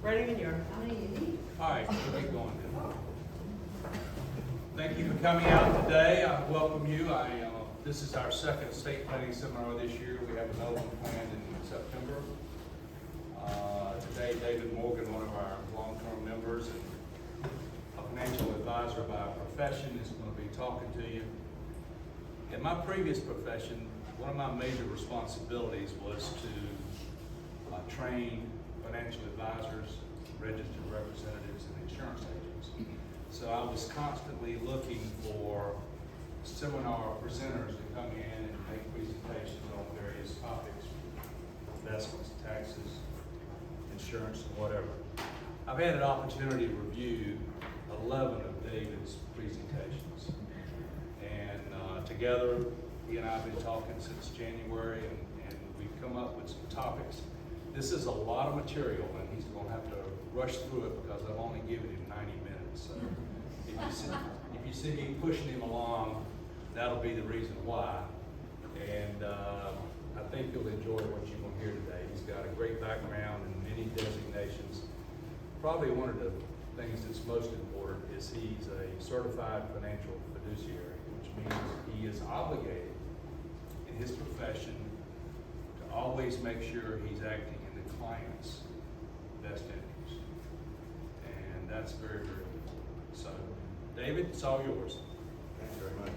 Ready when you are. All right, we'll keep going then. Thank you for coming out today. I welcome you. This is our second estate planning seminar this year. We have another one planned in September. Today, David Morgan, one of our long-term members and a financial advisor by profession, is going to be talking to you. In my previous profession, one of my major responsibilities was to train financial advisors, registered representatives, and insurance agents. So I was constantly looking for seminar presenters to come in and make presentations on various topics, investments, taxes, insurance, and whatever. I've had an opportunity to review 11 of David's presentations. And together, he and I have been talking since January, and we've come up with some topics. This is a lot of material, and he's going to have to rush through it because I've only given him 90 minutes. So if you see me pushing him along, that'll be the reason why. And I think you'll enjoy what you're going to hear today. He's got a great background and many designations. Probably one of the things that's most important is he's a certified financial fiduciary, which means he is obligated in his profession to always make sure he's acting in the client's best interest. And that's very, very important. So, David, it's all yours. Thank you very much.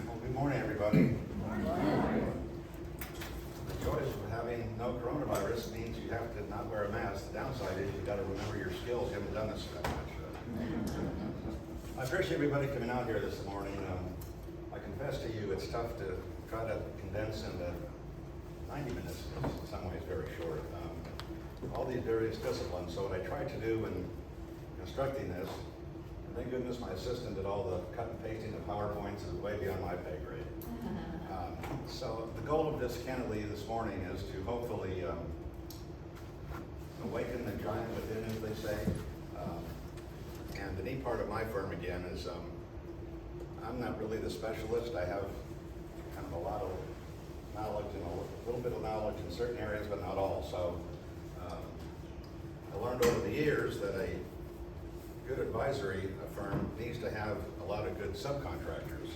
Well, good morning, everybody. The joys of having no coronavirus means you have to not wear a mask. The downside is you got to remember your skills. You haven't done this that much. I appreciate everybody coming out here this morning. I confess to you, it's tough to try to condense into 90 minutes. It's in some ways very short. All these various disciplines. So what I tried to do in constructing this, and thank goodness my assistant did all the cut and pasting of PowerPoints, is way beyond my pay grade. So the goal of this, candidly, this morning is to hopefully awaken the giant within, as they say. And the neat part of my firm, again, is I'm not really the specialist. I have kind of a lot of knowledge and a little bit of knowledge in certain areas, but not all. So I learned over the years that a good advisory firm needs to have a lot of good subcontractors.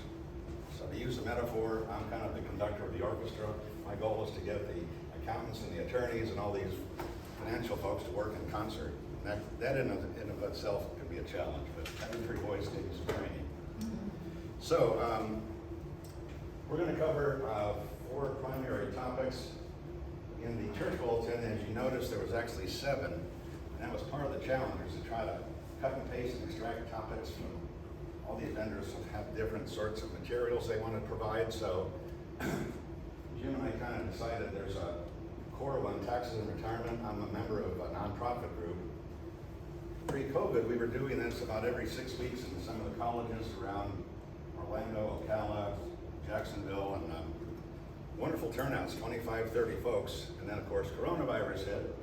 So to use a metaphor, I'm kind of the conductor of the orchestra. My goal is to get the accountants and the attorneys and all these financial folks to work in concert. And that in of itself could be a challenge, but having three boys needs some training. So we're going to cover 4 primary topics. In the church bulletin, as you notice, there was actually 7, and that was part of the challenge, is to try to cut and paste and extract topics from all these vendors who have different sorts of materials they want to provide. So Jim and I kind of decided there's a core one, taxes and retirement. I'm a member of a nonprofit group. Pre-COVID, we were doing this about every 6 weeks in some of the colleges around Orlando, Ocala, Jacksonville, and wonderful turnouts, 25, 30 folks. And then, of course, coronavirus hit.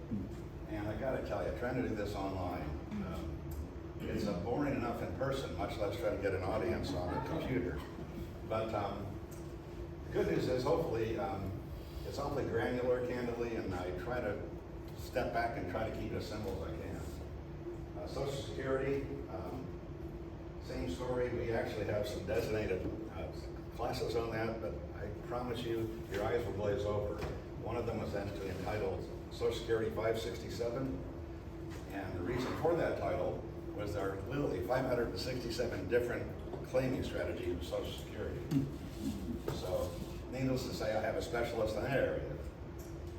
And I got to tell you, trying to do this online, it's boring enough in person, much less trying to get an audience on a computer. But the good news is, hopefully, it's awfully granular, candidly, and I try to step back and try to keep it as simple as I can. Social Security, same story. We actually have some designated classes on that, but I promise you, your eyes will glaze over. One of them was actually entitled Social Security 567, and the reason for that title was there are literally 567 different claiming strategies of Social Security. So, needless to say, I have a specialist in that area.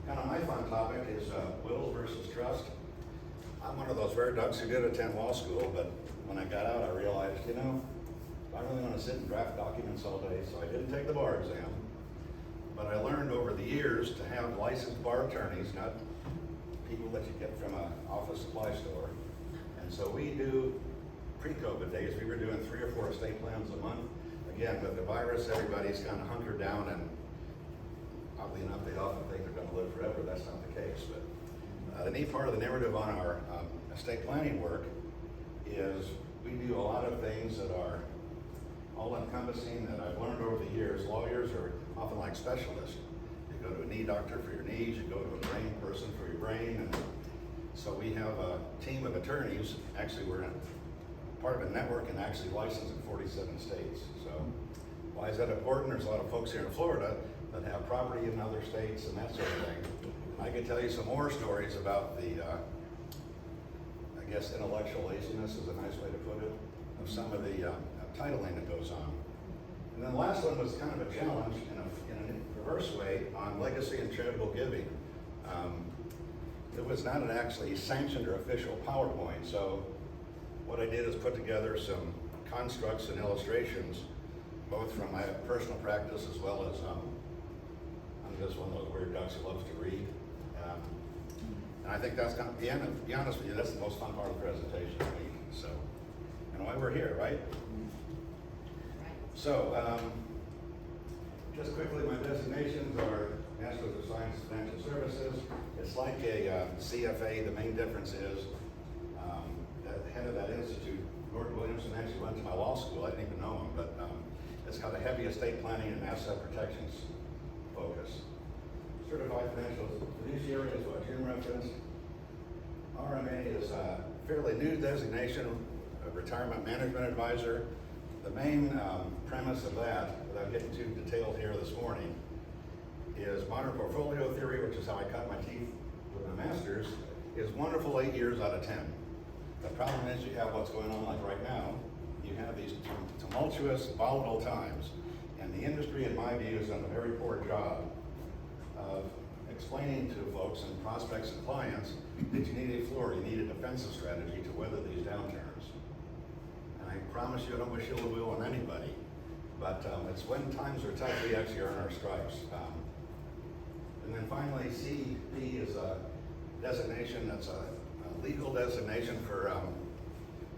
Kind of my fun topic is wills versus trust. I'm one of those rare ducks who did attend law school, but when I got out, I realized, I really want to sit and draft documents all day, so I didn't take the bar exam. But I learned over the years to have licensed bar attorneys, not people that you get from an office supply store. And so we do, pre-COVID days, we were doing 3 or 4 estate plans a month. Again, with the virus, everybody's kind of hunkered down, and oddly enough, they often think they're going to live forever. That's not the case. But the neat part of the narrative on our estate planning work is we do a lot of things that are all-encompassing that I've learned over the years. Lawyers are often like specialists. You go to a knee doctor for your knees, you go to a brain person for your brain, and So we have a team of attorneys, actually we're part of a network and actually licensed in 47 states. So why is that important? There's a lot of folks here in Florida that have property in other states and that sort of thing. I could tell you some more stories about the, I guess intellectual laziness is a nice way to put it, of some of the titling that goes on. And then the last one was kind of a challenge in a reverse way on legacy and charitable giving. It was not an actually sanctioned or official PowerPoint, so what I did is put together some constructs and illustrations, both from my personal practice as well as I'm just one of those weird ducks who loves to read. And I think that's kind of, to be honest with you, that's the most fun part of the presentation to me. So, and why we're here, right? So, just quickly, my designations are Masters of Science Financial Services. It's like a CFA. The main difference is the head of that institute, Gordon Williamson, actually went to my law school. I didn't even know him, but it's got a heavy estate planning and asset protections focus. Certified Financial Fiduciary is what Jim referenced. RMA is a fairly new designation, a retirement management advisor. The main premise of that, without getting too detailed here this morning, is modern portfolio theory, which is how I cut my teeth with my master's, is wonderful 8 years out of 10. The problem is you have what's going on like right now. You have these tumultuous, volatile times, and the industry, in my view, has done a very poor job of explaining to folks and prospects and clients that you need a floor, you need a defensive strategy to weather these downturns. And I promise you I don't wish ill will on anybody, but it's when times are tough we actually earn our stripes. And then finally, CEP is a designation that's a legal designation for,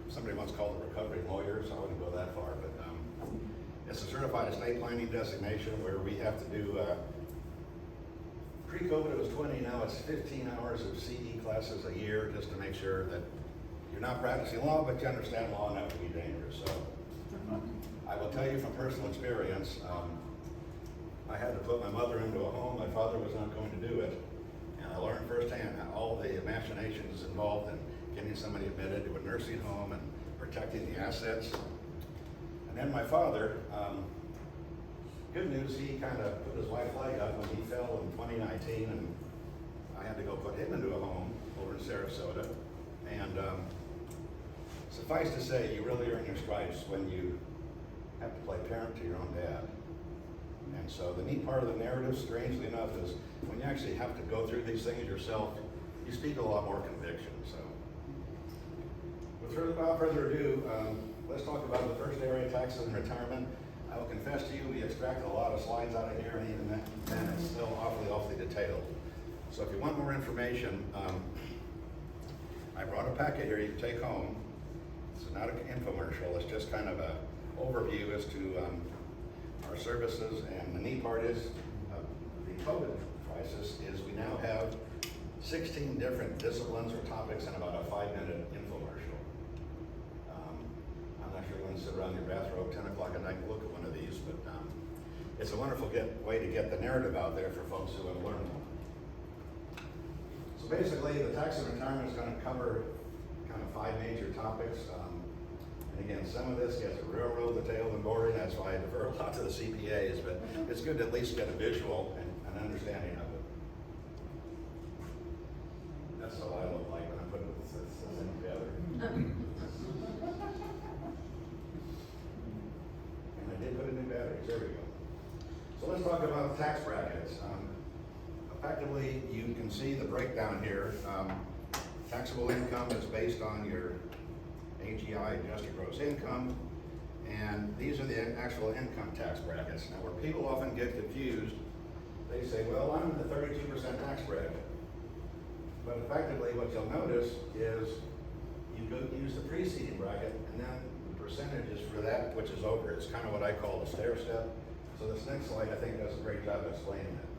somebody once called it recovery lawyers, I wouldn't go that far, but it's a certified estate planning designation where we have to do, pre-COVID it was 20, now it's 15 hours of CE classes a year just to make sure that you're not practicing law, but you understand law enough to be dangerous. So I will tell you from personal experience, I had to put my mother into a home. My father was not going to do it. And I learned firsthand all the machinations involved in getting somebody admitted to a nursing home and protecting the assets. And then my father, good news, he kind of put his white flag up when he fell in 2019, and I had to go put him into a home over in Sarasota. And suffice to say, you really earn your stripes when you have to play parent to your own dad. And so the neat part of the narrative, strangely enough, is when you actually have to go through these things yourself, you speak with a lot more conviction. So, without further ado, let's talk about the first area, taxes and retirement. I will confess to you, we extracted a lot of slides out of here, and even then it's still awfully detailed. So if you want more information, I brought a packet here you can take home. It's not an infomercial, it's just kind of an overview as to our services. And the neat part is the COVID crisis is we now have 16 different disciplines or topics in about a 5-minute infomercial. I'm not sure you're going to sit around your bathrobe 10 o'clock at night and look at one of these, but it's a wonderful way to get the narrative out there for folks who have learned more. So basically, the tax and retirement is going to cover kind of 5 major topics. And again, some of this gets real detailed and boring. That's why I defer a lot to the CPAs, but it's good to at least get a visual and an understanding of it. That's how I look like when I put this thing together. And I did put in new batteries. There we go. So let's talk about tax brackets. Effectively, you can see the breakdown here. Taxable income is based on your AGI, adjusted gross income, and these are the actual income tax brackets. Now, where people often get confused, they say, well, I'm in the 32% tax bracket. But effectively, what you'll notice is you go use the preceding bracket, and then the percentages for that, which is over. It's kind of what I call a stair step. So this next slide, I think, does a great job of explaining it.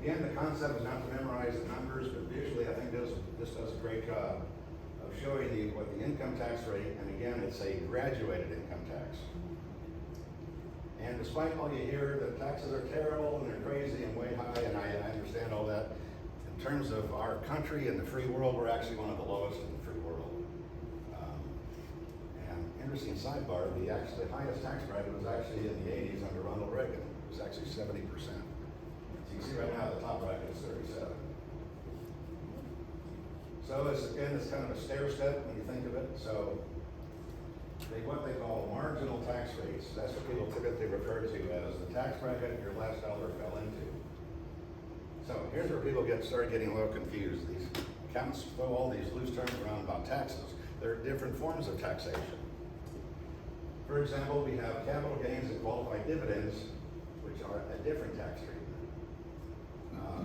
Again, the concept is not to memorize the numbers, but visually, I think this does a great job of showing you what the income tax rate, and again, it's a graduated income tax. And despite all you hear, that taxes are terrible and they're crazy and way high, and I understand all that. In terms of our country and the free world, we're actually one of the lowest in the free world. And interesting sidebar, the actually highest tax bracket was actually in the 80s under Ronald Reagan. It was actually 70%. So you see right now the top bracket is 37. So it's kind of a stair step when you think of it. So what they call marginal tax rates, that's what people typically refer to as the tax bracket your last dollar fell into. So here's where people start getting a little confused. These accountants throw all these loose terms around about taxes. There are different forms of taxation. For example, we have capital gains and qualified dividends, which are a different tax treatment.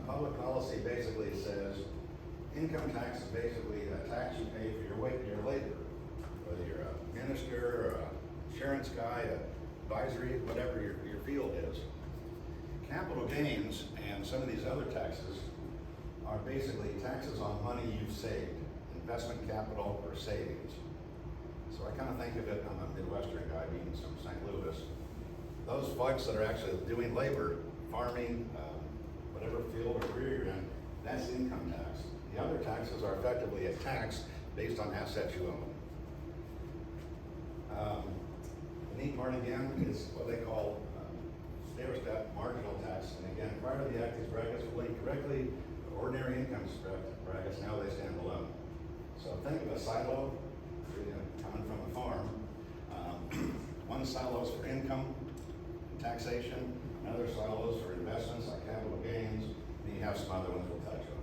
Public policy basically says income tax is basically a tax you pay for your labor, whether you're a minister or an insurance guy, advisory, whatever your field is. Capital gains and some of these other taxes are basically taxes on money you've saved, investment capital or savings. So I kind of think of it, I'm a Midwestern guy being from St. Louis. Those folks that are actually doing labor, farming, whatever field or career you're in, that's income tax. The other taxes are effectively a tax based on assets you own. The neat part again is what they call stair-step marginal tax. And again, prior to the act, these brackets were linked directly to ordinary income brackets. Now they stand alone. So think of a silo coming from a farm. One silo is for income and taxation, another silo is for investments like capital gains, and you have some other ones we'll touch on.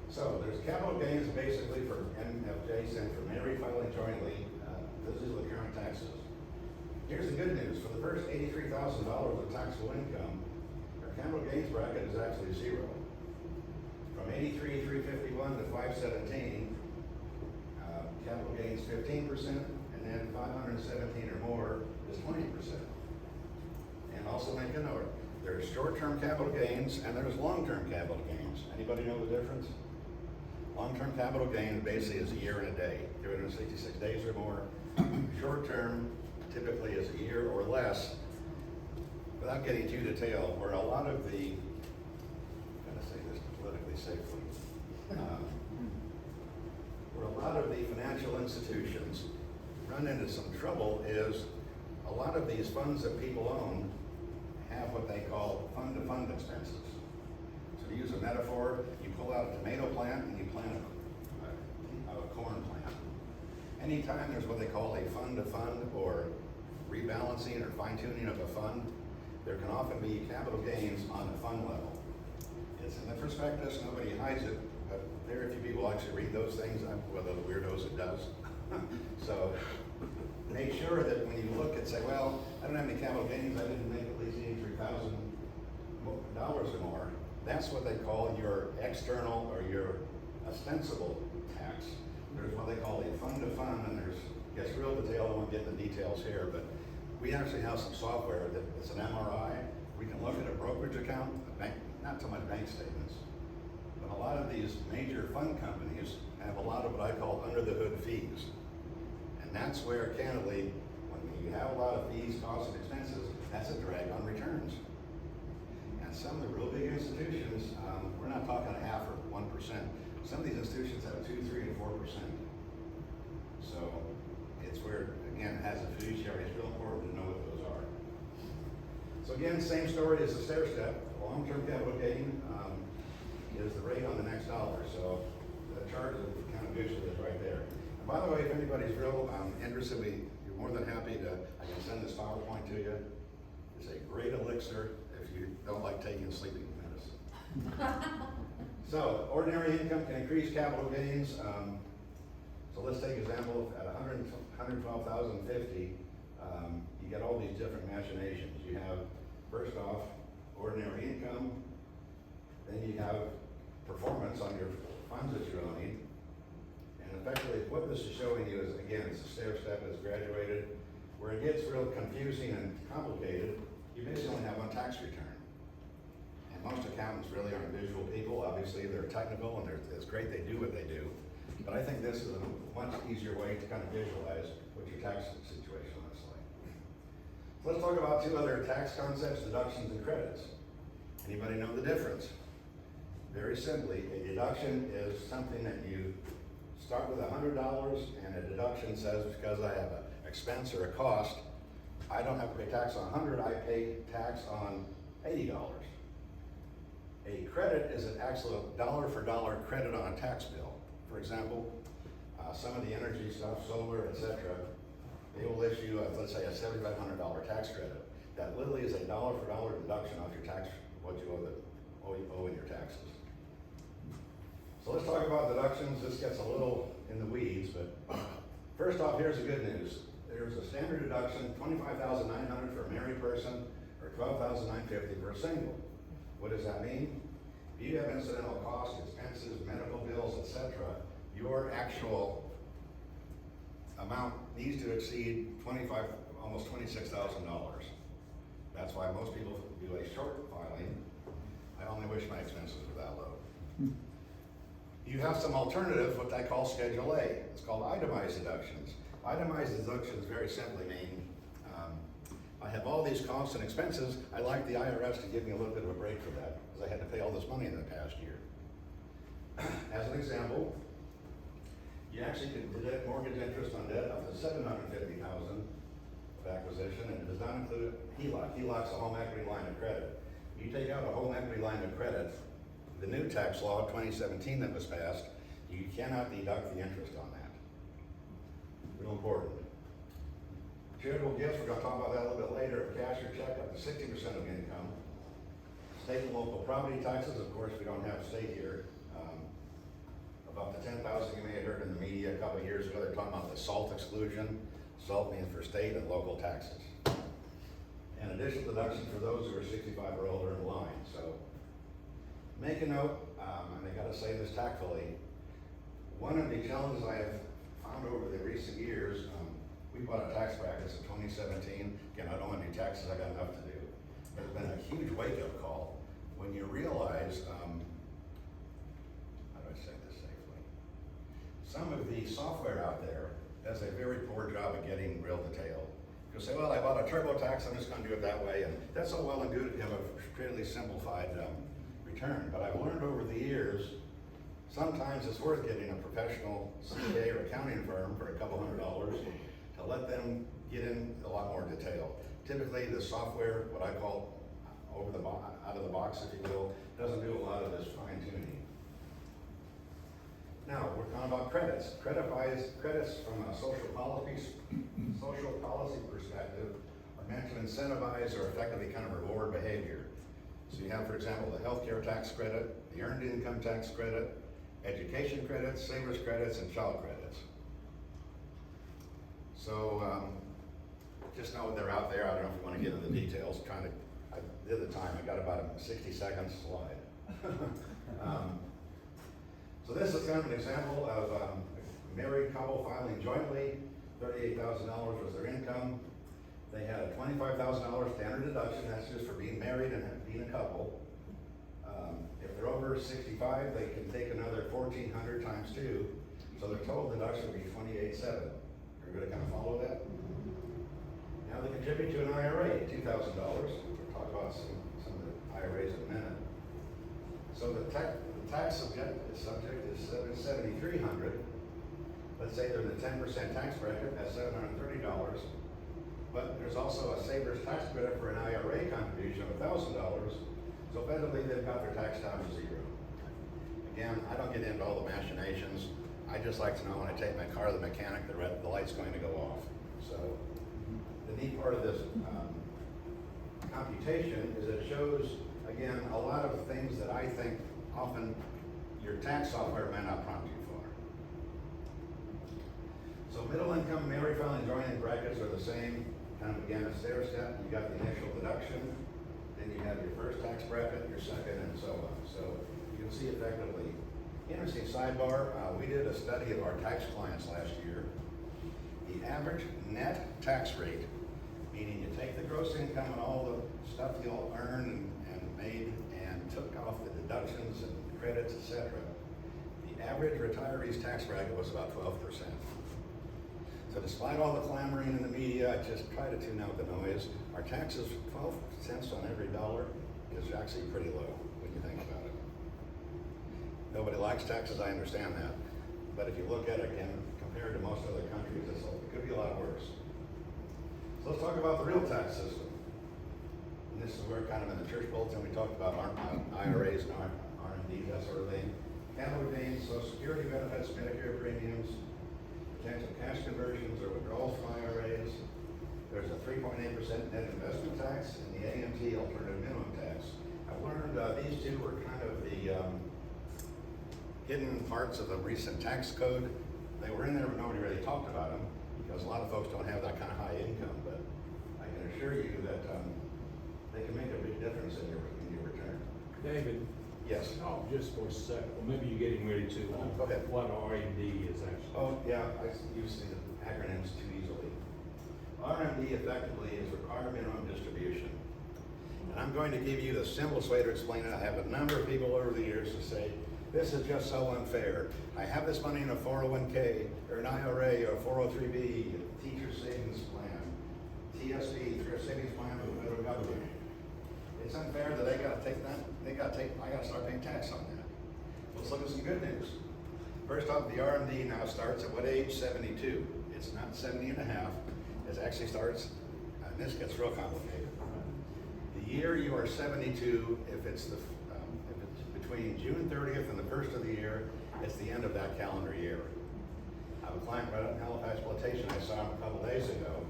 So there's capital gains basically for MFJ, and for married filing jointly. This is the current taxes. Here's the good news. For the first $83,000 of taxable income, our capital gains bracket is actually zero. From $83,351 to $517, capital gains 15%, and then $517 or more is 20%. And also make a note, there's short-term capital gains and there's long-term capital gains. Anybody know the difference? Long-term capital gain basically is a year and a day, 366 days or more. Short-term typically is a year or less. Without getting too detailed, where a lot of the, I'm going to say this politically safely, where a lot of the financial institutions run into some trouble is a lot of these funds that people own have what they call fund-to-fund expenses. So to use a metaphor, you pull out a tomato plant and you plant a corn plant. Anytime there's what they call a fund-to-fund or rebalancing or fine-tuning of a fund, there can often be capital gains on the fund level. It's in the prospectus, nobody hides it, but very few people actually read those things. I'm one of the weirdos that does. So make sure that when you look and say, well, I don't have any capital gains, I didn't make at least $83,000 or more. That's what they call your external or your ostensible tax. There's what they call a fund-to-fund, and there's, gets real detailed. I won't get into details here, but we actually have some software that's an MRI. We can look at a brokerage account, not so much bank statements, but a lot of these major fund companies have a lot of what I call under-the-hood fees. And that's where, candidly, when you have a lot of fees, costs, and expenses, that's a drag on returns. And some of the real big institutions, we're not talking a half or 1%. Some of these institutions have 2, 3, and 4%. So it's where, again, as a fiduciary, it's real important to know what those are. So again, same story as the stair step. Long-term capital gain is the rate on the next dollar. So the chart is kind of visually is right there. And by the way, if anybody's real interested, you're more than happy to, I can send this PowerPoint to you. It's a great elixir if you don't like taking sleeping medicine. So ordinary income can increase capital gains. So let's take example at $112,050. You get all these different machinations. You have first off ordinary income, then you have performance on your funds that you're owning, and effectively what this is showing you is, again, it's a stair step, it's graduated. Where it gets real confusing and complicated, you basically only have one tax return. And most accountants really aren't visual people. Obviously, they're technical and it's great they do what they do. But I think this is a much easier way to kind of visualize what your tax situation looks like. So let's talk about two other tax concepts, deductions and credits. Anybody know the difference? Very simply, a deduction is something that you start with $100 and a deduction says because I have an expense or a cost, I don't have to pay tax on 100, I pay tax on $80. A credit is an actual dollar for dollar credit on a tax bill. For example, some of the energy stuff, solar, etc., they will issue, let's say, a $7,500 tax credit. That literally is a dollar for dollar deduction off your tax, what you owe in your taxes. So let's talk about deductions. This gets a little in the weeds, but first off, here's the good news. There's a standard deduction, $25,900 for a married person, or $12,950 for a single. What does that mean? If you have incidental costs, expenses, medical bills, etc., your actual amount needs to exceed almost $26,000. That's why most people do a short filing. I only wish my expenses were that low. You have some alternatives, what I call Schedule A. It's called itemized deductions. Itemized deductions very simply mean I have all these costs and expenses. I like the IRS to give me a little bit of a break for that because I had to pay all this money in the past year. As an example, you actually can deduct mortgage interest on debt up to $750,000 of acquisition, and it does not include HELOC. HELOC's a home equity line of credit. You take out a home equity line of credit, the new tax law of 2017 that was passed, you cannot deduct the interest on that. Real important. Charitable gifts, we're going to talk about that a little bit later. Cash or check up to 60% of income. State and local property taxes, of course, we don't have state here. About the $10,000 you may have heard in the media a couple of years ago, they're talking about the SALT exclusion. SALT means for state and local taxes. And additional deductions for those who are 65 or older in line. So make a note, and I got to say this tactfully. One of the challenges I have found over the recent years, we bought a tax practice in 2017. Again, I don't want to do taxes, I got enough to do. There's been a huge wake-up call when you realize, how do I say this safely? Some of the software out there does a very poor job of getting real detail. You'll say, well, I bought a TurboTax, I'm just going to do it that way, and that's all well and good if you have a fairly simplified return. But I've learned over the years, sometimes it's worth getting a professional CPA or accounting firm for a couple $100 to let them get in a lot more detail. Typically, the software, what I call out of the box, if you will, doesn't do a lot of this fine tuning. Now, we're talking about credits. Credits from a social policy perspective are meant to incentivize or effectively kind of reward behavior. So you have, for example, the healthcare tax credit, the earned income tax credit, education credits, savers credits, and child credits. So just know they're out there. I don't know if you want to get into the details. I did the time. I got about a 60-second slide. So this is kind of an example of a married couple filing jointly. $38,000 was their income. They had a $25,000 standard deduction. That's just for being married and being a couple. If they're over 65, they can take another $1,400 times 2. So their total deduction would be $28,700. Everybody kind of follow that? Now they contribute to an IRA, $2,000. We'll talk about some of the IRAs in a minute. So the tax subject is $7,300. Let's say they're in the 10% tax bracket, that's $730. But there's also a saver's tax credit for an IRA contribution of $1,000. So effectively, they've got their tax down to 0. Again, I don't get into all the machinations. I just like to know when I take my car to the mechanic, the light's going to go off. So the neat part of this computation is it shows, again, a lot of things that I think often your tax software may not prompt you for. So middle income, married filing, joint brackets are the same. Kind of again, a stair step. You got the initial deduction, then you have your first tax bracket, your second, and so on. So you can see effectively. Interesting sidebar, we did a study of our tax clients last year. The average net tax rate, meaning you take the gross income and all the stuff you'll earn and made and took off the deductions and credits, etc. The average retiree's tax bracket was about 12%. So despite all the clamoring in the media, I just try to tune out the noise. Our taxes, 12 cents on every dollar. is actually pretty low when you think about it. Nobody likes taxes, I understand that. But if you look at it again, compared to most other countries, it could be a lot worse. So let's talk about the real tax system. And this is where kind of in the church bulletin, we talked about IRAs and RMDs, that sort of thing. Capital gains, Social Security benefits, Medicare premiums, potential cash conversions or withdrawals from IRAs. There's a 3.8% net investment tax and the AMT, alternative minimum tax. I've learned these two were kind of the hidden parts of the recent tax code. They were in there, but nobody really talked about them because a lot of folks don't have that kind of high income. But I can assure you that they can make a big difference in your return. David? Yes. Oh, just for a second, well, maybe you're getting ready to, Go ahead. what RMD is actually. Oh, yeah, I use the acronyms too easily. RMD effectively is required minimum distribution. And I'm going to give you the simplest way to explain it. I have a number of people over the years to say, this is just so unfair. I have this money in a 401k or an IRA or a 403b, a teacher savings plan, TSP, thrift savings plan with the federal government. It's unfair that they gotta take that, I gotta start paying tax on that. Let's look at some good news. First off, the RMD now starts at what age? 72. It's not 70 and a half. It actually starts, and this gets real complicated. The year you are 72, if it's between June 30th and the first of the year, it's the end of that calendar year. I have a client right up in Halifax Plantation. I saw him a couple days ago.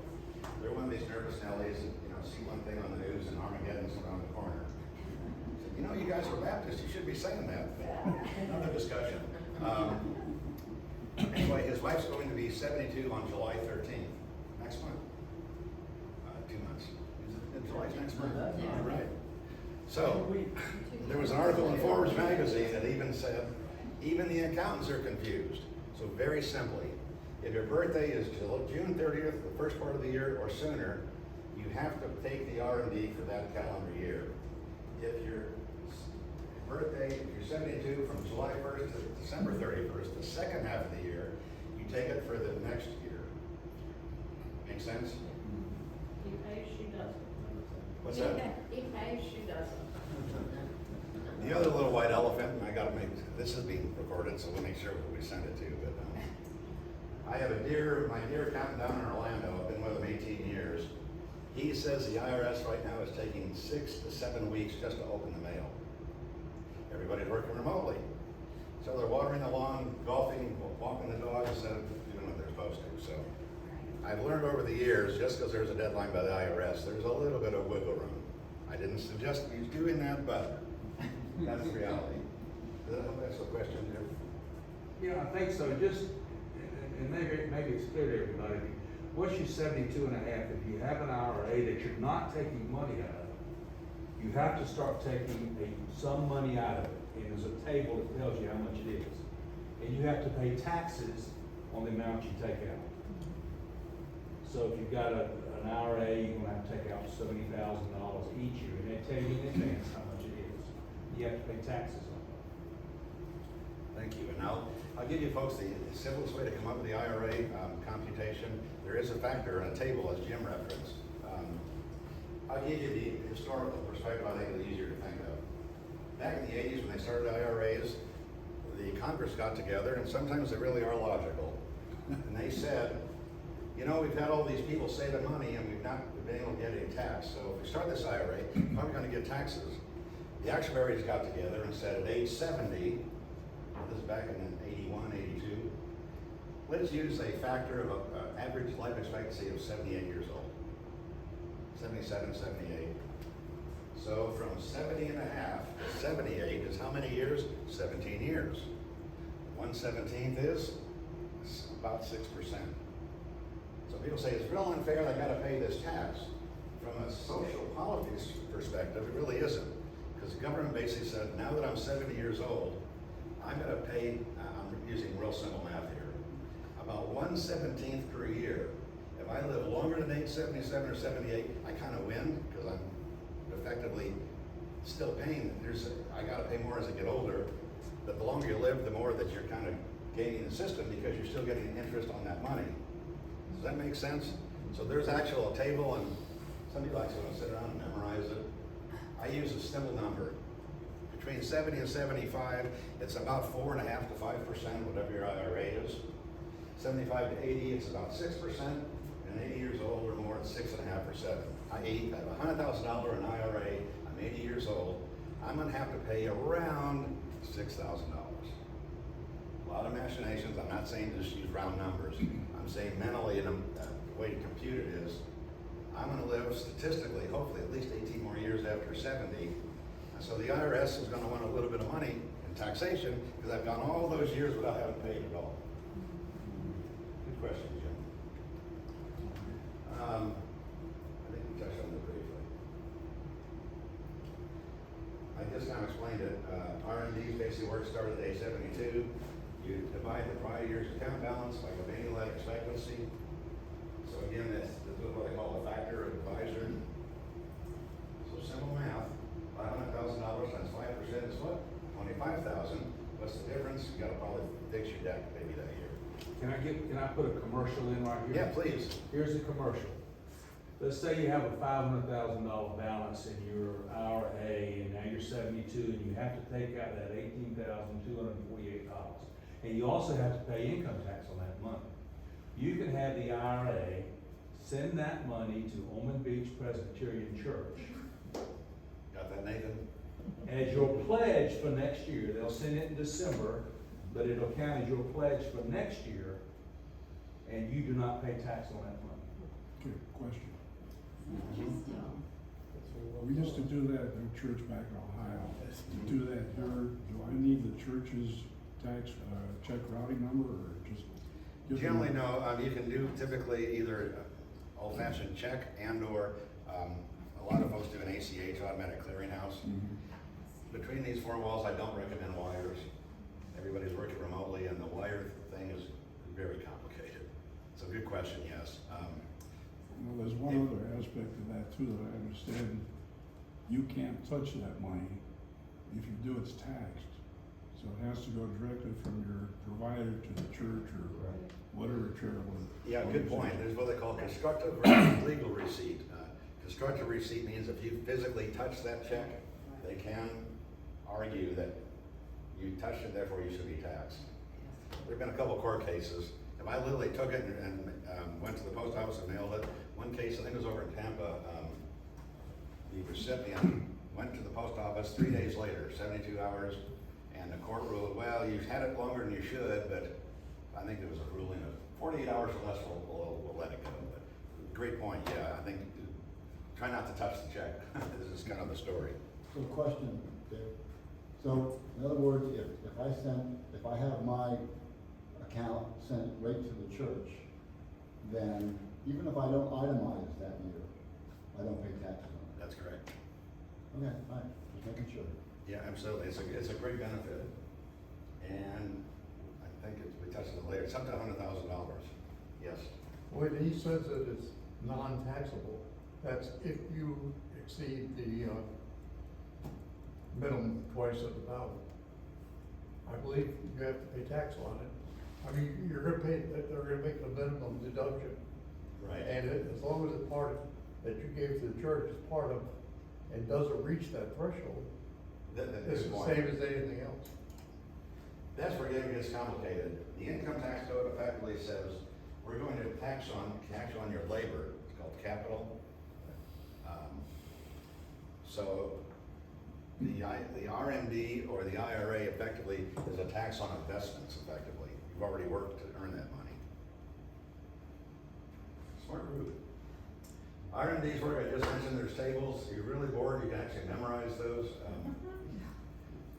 They're one of these nervous Nellies that, see one thing on the news and Armageddon's around the corner. I said, you guys are Baptists, you should be saying that. Another discussion. Anyway, his wife's going to be 72 on July 13th, next month. 2 months. July's next month. All right. So, there was an article in Forbes magazine that even said, even the accountants are confused. So very simply, if your birthday is June 30th, the first part of the year, or sooner, you have to take the R&D for that calendar year. If your birthday, if you're 72 from July 1st to December 31st, the second half of the year, you take it for the next year. Make sense? He pays, she doesn't. What's that? He pays, she doesn't. The other little white elephant, and I gotta make, this is being recorded, so we'll make sure who we send it to, but I have my dear accountant down in Orlando, I've been with him 18 years. He says the IRS right now is taking 6 to 7 weeks just to open the mail. Everybody's working remotely. So they're watering the lawn, golfing, walking the dog instead of doing what they're supposed to. So I've learned over the years, just because there's a deadline by the IRS, there's a little bit of wiggle room. I didn't suggest he's doing that, but that's the reality. Does that help answer the question, Jim? Yeah, I think so. Just, and maybe it's clear to everybody. Once you're 72 and a half, if you have an IRA that you're not taking money out of, you have to start taking some money out of it. And there's a table that tells you how much it is. And you have to pay taxes on the amount you take out. So if you've got an IRA, you're gonna have to take out $70,000 each year, and they tell you in advance how much it is. You have to pay taxes on it. Thank you. And I'll give you folks the simplest way to come up with the IRA computation. There is a factor and a table, as Jim referenced. I'll give you the historical perspective. I think it's easier to think of. Back in the 80s, when they started IRAs, the Congress got together, and sometimes they really are logical. And they said, we've had all these people saving money, and we've not been able to get any tax. So if we start this IRA, how are we going to get taxes? The actuaries got together and said at age 70, this is back in 81, 82, let's use a factor of average life expectancy of 78 years old. 77, 78. So from 70 and a half to 78 is how many years? 17 years. 1/17 is about 6%. So people say it's real unfair, they gotta pay this tax. From a social policy perspective, it really isn't. Because the government basically said, now that I'm 70 years old, I'm gonna pay, I'm using real simple math here, about 1/17 per year. If I live longer than age 77 or 78, I kind of win because I'm effectively still paying. I got to pay more as I get older, but the longer you live, the more that you're kind of gaining the system because you're still getting interest on that money. Does that make sense? So there's actually a table, and some people actually want to sit around and memorize it. I use a simple number. Between 70 and 75, it's about 4.5% to 5%, whatever your IRA is. 75 to 80, it's about 6%, and 80 years old or more, it's 6.5%. I have $100,000 in IRA, I'm 80 years old, I'm gonna have to pay around $6,000. A lot of machinations, I'm not saying just use round numbers. I'm saying mentally, and the way to compute it is, I'm gonna live statistically, hopefully at least 18 more years after 70. And so the IRS is gonna want a little bit of money in taxation, because I've gone all those years without having paid at all. Good question, Jim. I think we touched on it briefly. I just kind of explained it. RMDs basically work started at age 72. You divide the prior year's account balance by the annual life expectancy. So again, this is what I call a factor of advisor. So simple math, $500,000 times 5% is what? 25,000. What's the difference? You gotta probably fix your deck maybe that year. Can I put a commercial in right here? Yeah, please. Here's a commercial. Let's say you have a $500,000 balance in your IRA, and now you're 72, and you have to take out that $18,248. And you also have to pay income tax on that money. You can have the IRA send that money to Ormond Beach Presbyterian Church Got that, Nathan? as your pledge for next year. They'll send it in December, but it'll count as your pledge for next year, and you do not pay tax on that money. Okay, question. We used to do that in a church back in Ohio. To do that here, do I need the church's tax, check routing number or just? Generally, no. You can do typically either old-fashioned check and/or a lot of folks do an ACH, automatic clearinghouse. Between these four walls, I don't recommend wires. Everybody's working remotely, and the wire thing is very complicated. It's a good question, yes. Well, there's one other aspect of that too that I understand. You can't touch that money. If you do, it's taxed. So it has to go directly from your provider to the church or whatever charitable. Yeah, good point. There's what they call constructive versus legal receipt. Constructive receipt means if you physically touch that check, they can argue that you touched it, therefore you should be taxed. There've been a couple court cases. If I literally took it and went to the post office and mailed it, one case, I think it was over in Tampa, the recipient went to the post office 3 days later, 72 hours, and the court ruled, well, you've had it longer than you should, but I think there was a ruling of 48 hours or less, we'll let it go. But great point, yeah, I think, try not to touch the check. This is kind of the story. So question, Dave. So in other words, if I have my account sent right to the church, then even if I don't itemize that year, I don't pay taxes on it. That's correct. Okay, all right, just making sure. Yeah, absolutely. It's a great benefit. And I think we touched on it later. It's up to $100,000. Yes. When he says that it's non-taxable, that's if you exceed the minimum twice of the value. I believe you have to pay tax on it. I mean, you're gonna pay, they're gonna make the minimum deduction. Right. And as long as it's part of, that you gave to the church is part of, and doesn't reach that threshold, That's it's the the point. same as anything else. That's where it gets complicated. The income tax code effectively says we're going to tax on your labor. It's called capital. So the RMD or the IRA effectively is a tax on investments. Effectively, you've already worked to earn that money. Smart move. RMDs work. I just mentioned there's tables. If you're really bored, you can actually memorize those.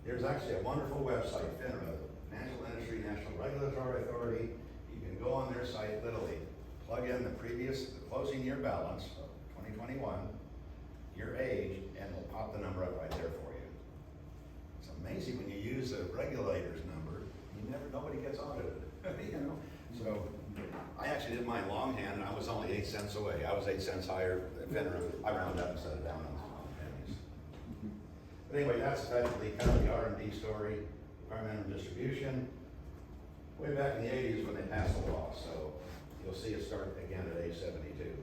There's actually a wonderful website, FINRA, Financial Industry National Regulatory Authority. You can go on their site, literally, plug in the closing year balance of 2021, your age, and it'll pop the number up right there for you. It's amazing when you use a regulator's number, nobody gets audited, you know? So I actually did mine longhand, and I was only 8 cents away. I was 8 cents higher than FINRA. I rounded up and set it down on pennies. But anyway, that's effectively kind of the R&D story, environmental distribution. Way back in the 80s when they passed the law, so you'll see it start again at age 72.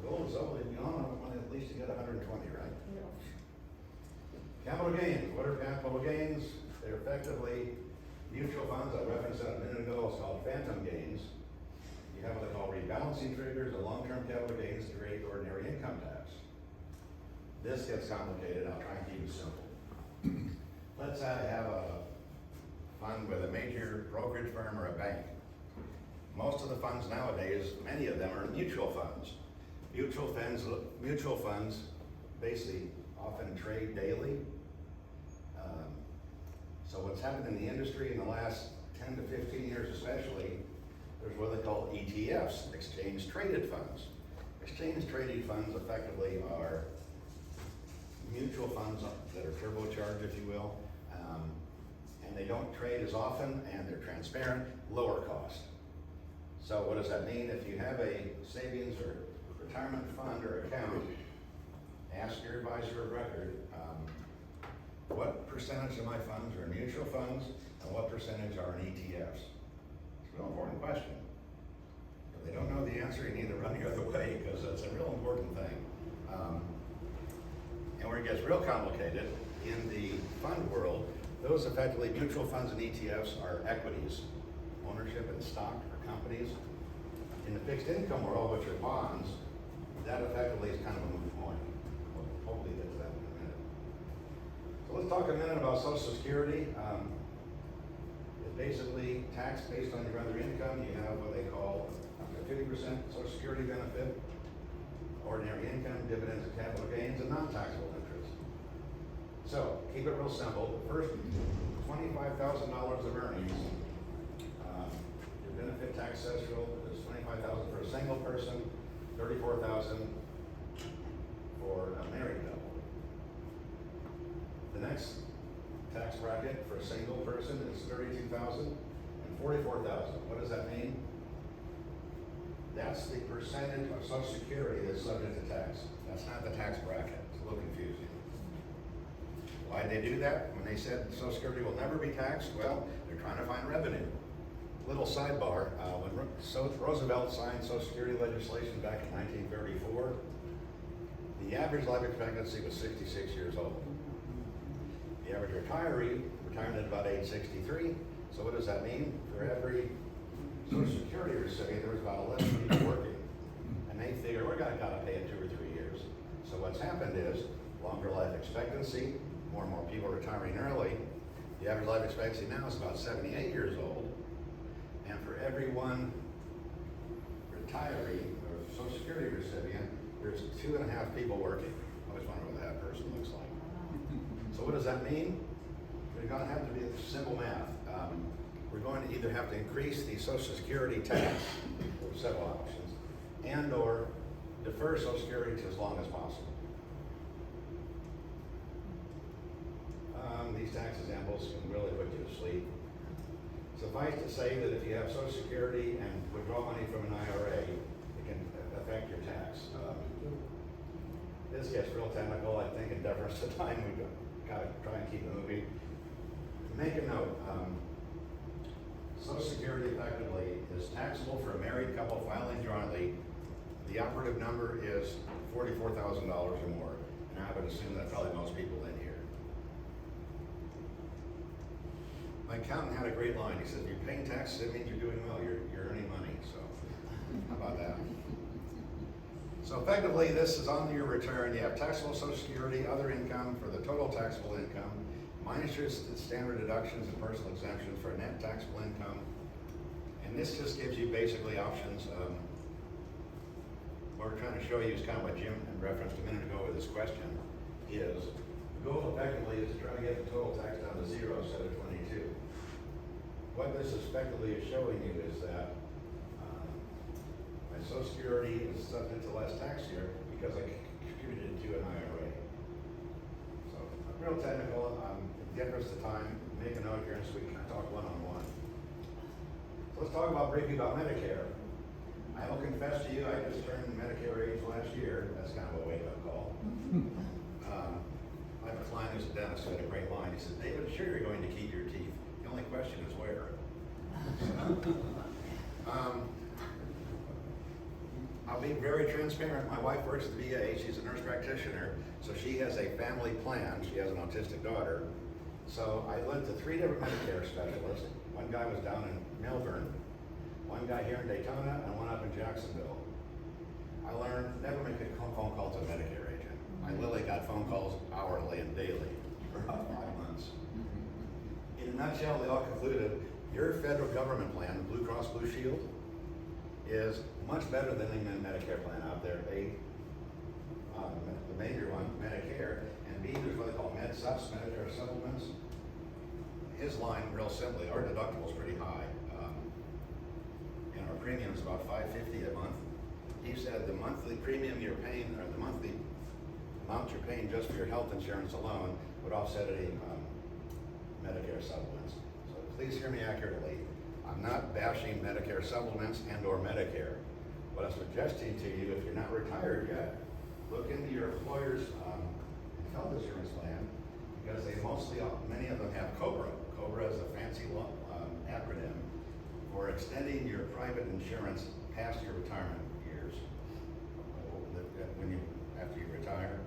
Well, gold is always, you want at least to get 120, right? Yeah. Capital gains, what are capital gains? They're effectively mutual funds, I referenced that a minute ago, it's called phantom gains. You have what they call rebalancing triggers or long-term capital gains to create ordinary income tax. This gets complicated, I'll try and keep it simple. Let's say I have a fund with a major brokerage firm or a bank. Most of the funds nowadays, many of them are mutual funds. Mutual funds basically often trade daily. So what's happened in the industry in the last 10 to 15 years especially, there's what they call ETFs, exchange traded funds. Exchange traded funds effectively are mutual funds that are turbocharged, if you will, and they don't trade as often and they're transparent, lower cost. So what does that mean? If you have a savings or retirement fund or account, ask your advisor of record, what percentage of my funds are in mutual funds and what percentage are in ETFs? It's a real important question. If they don't know the answer, you need to run the other way because it's a real important thing. And where it gets real complicated, in the fund world, those effectively mutual funds and ETFs are equities, ownership in stock or companies. In the fixed income world, which are bonds, that effectively is kind of a moot point. We'll hopefully get to that in a minute. So let's talk a minute about Social Security. It's basically tax based on your other income. You have what they call up to 50% Social Security benefit, ordinary income, dividends and capital gains, and non-taxable interest. So keep it real simple. The first $25,000 of earnings, your benefit tax threshold is $25,000 for a single person, $34,000 for a married couple. The next tax bracket for a single person is $32,000 and $44,000. What does that mean? That's the percentage of Social Security that's subject to tax. That's not the tax bracket. It's a little confusing. Why did they do that? When they said Social Security will never be taxed, well, they're trying to find revenue. Little sidebar, when Roosevelt signed Social Security legislation back in 1934, the average life expectancy was 66 years old. The average retiree retired at about age 63. So what does that mean? For every Social Security recipient, there was about 11 people working. And they figured, we're gonna pay it 2 or 3 years. So what's happened is longer life expectancy, more and more people retiring early. The average life expectancy now is about 78 years old. And for every one retiree or Social Security recipient, there's 2.5 people working. I always wonder what that person looks like. So what does that mean? We're gonna have to be simple math. We're going to either have to increase the Social Security tax, several options, and or defer Social Security to as long as possible. These tax examples can really put you to sleep. Suffice to say that if you have Social Security and withdraw money from an IRA, it can affect your tax. This gets real technical. I think in deference to time, we've got to try and keep it moving. Make a note. Social Security effectively is taxable for a married couple filing jointly. The operative number is $44,000 or more. And I would assume that probably most people in here. My accountant had a great line. He said, if you're paying taxes, it means you're doing well. You're earning money. So how about that? So effectively, this is on your return. You have taxable Social Security, other income for the total taxable income, minus your standard deductions and personal exemptions for net taxable income. And this just gives you basically options. What we're trying to show you is kind of what Jim referenced a minute ago with this question, is the goal effectively is to try to get the total tax down to 0 instead of 22. What this effectively is showing you is that my Social Security is subject to less tax here because I contributed to an IRA. So real technical, in deference to time, make a note here so we can talk one-on-one. So let's talk briefly about Medicare. I will confess to you, I just turned Medicare age last year. That's kind of a wake-up call. I have a client who's a dentist who had a great line. He said, David, sure you're going to keep your teeth. The only question is where. I I'll be very transparent. My wife works at the VA. She's a nurse practitioner, so she has a family plan. She has an autistic daughter. So I went to 3 different Medicare specialists. One guy was down in Melbourne, one guy here in Daytona, and one up in Jacksonville. I learned never make a phone call to a Medicare agent. I literally got phone calls hourly and daily for about 5 months. In a nutshell, they all concluded, your federal government plan, the Blue Cross Blue Shield, is much better than any Medicare plan out there. They, the major one, Medicare, and B, there's what they call MedSups, Medicare supplements. His line, real simply, our deductible's pretty high, and our premium's about $550 a month. He said the monthly premium you're paying, or the monthly amount you're paying just for your health insurance alone would offset any Medicare supplements. So please hear me accurately. I'm not bashing Medicare supplements and or Medicare. What I'm suggesting to you, if you're not retired yet, look into your employer's health insurance plan, because they mostly, many of them have COBRA. COBRA is a fancy acronym for extending your private insurance past your retirement years, after you retire.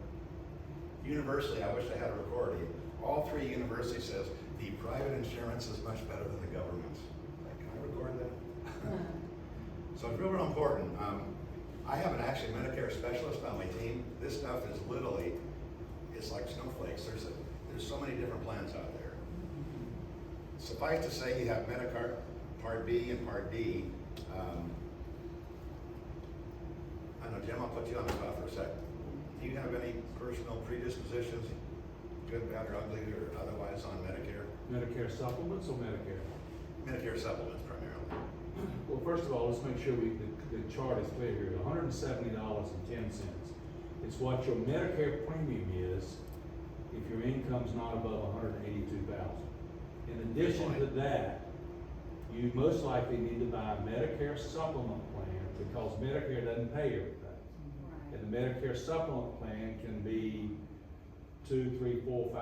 Universally, I wish I had a recording. All 3 universities says the private insurance is much better than the government's. Can I record that? So it's real important. I have an actually Medicare specialist on my team. This stuff is literally, it's like snowflakes. There's so many different plans out there. Suffice to say, you have Medicare Part B and Part D. I know, Jim, I'll put you on the spot for a sec. Do you have any personal predispositions, good, bad, or ugly, or otherwise, on Medicare? Medicare supplements or Medicare? Medicare supplements primarily. Well, first of all, let's make sure the chart is clear here. $170.10. It's what your Medicare premium is if your income's not above $182,000. In addition to that, you most likely need to buy a Medicare supplement plan because Medicare doesn't pay everything. And the Medicare supplement plan can be $200, $300, $400, $500 a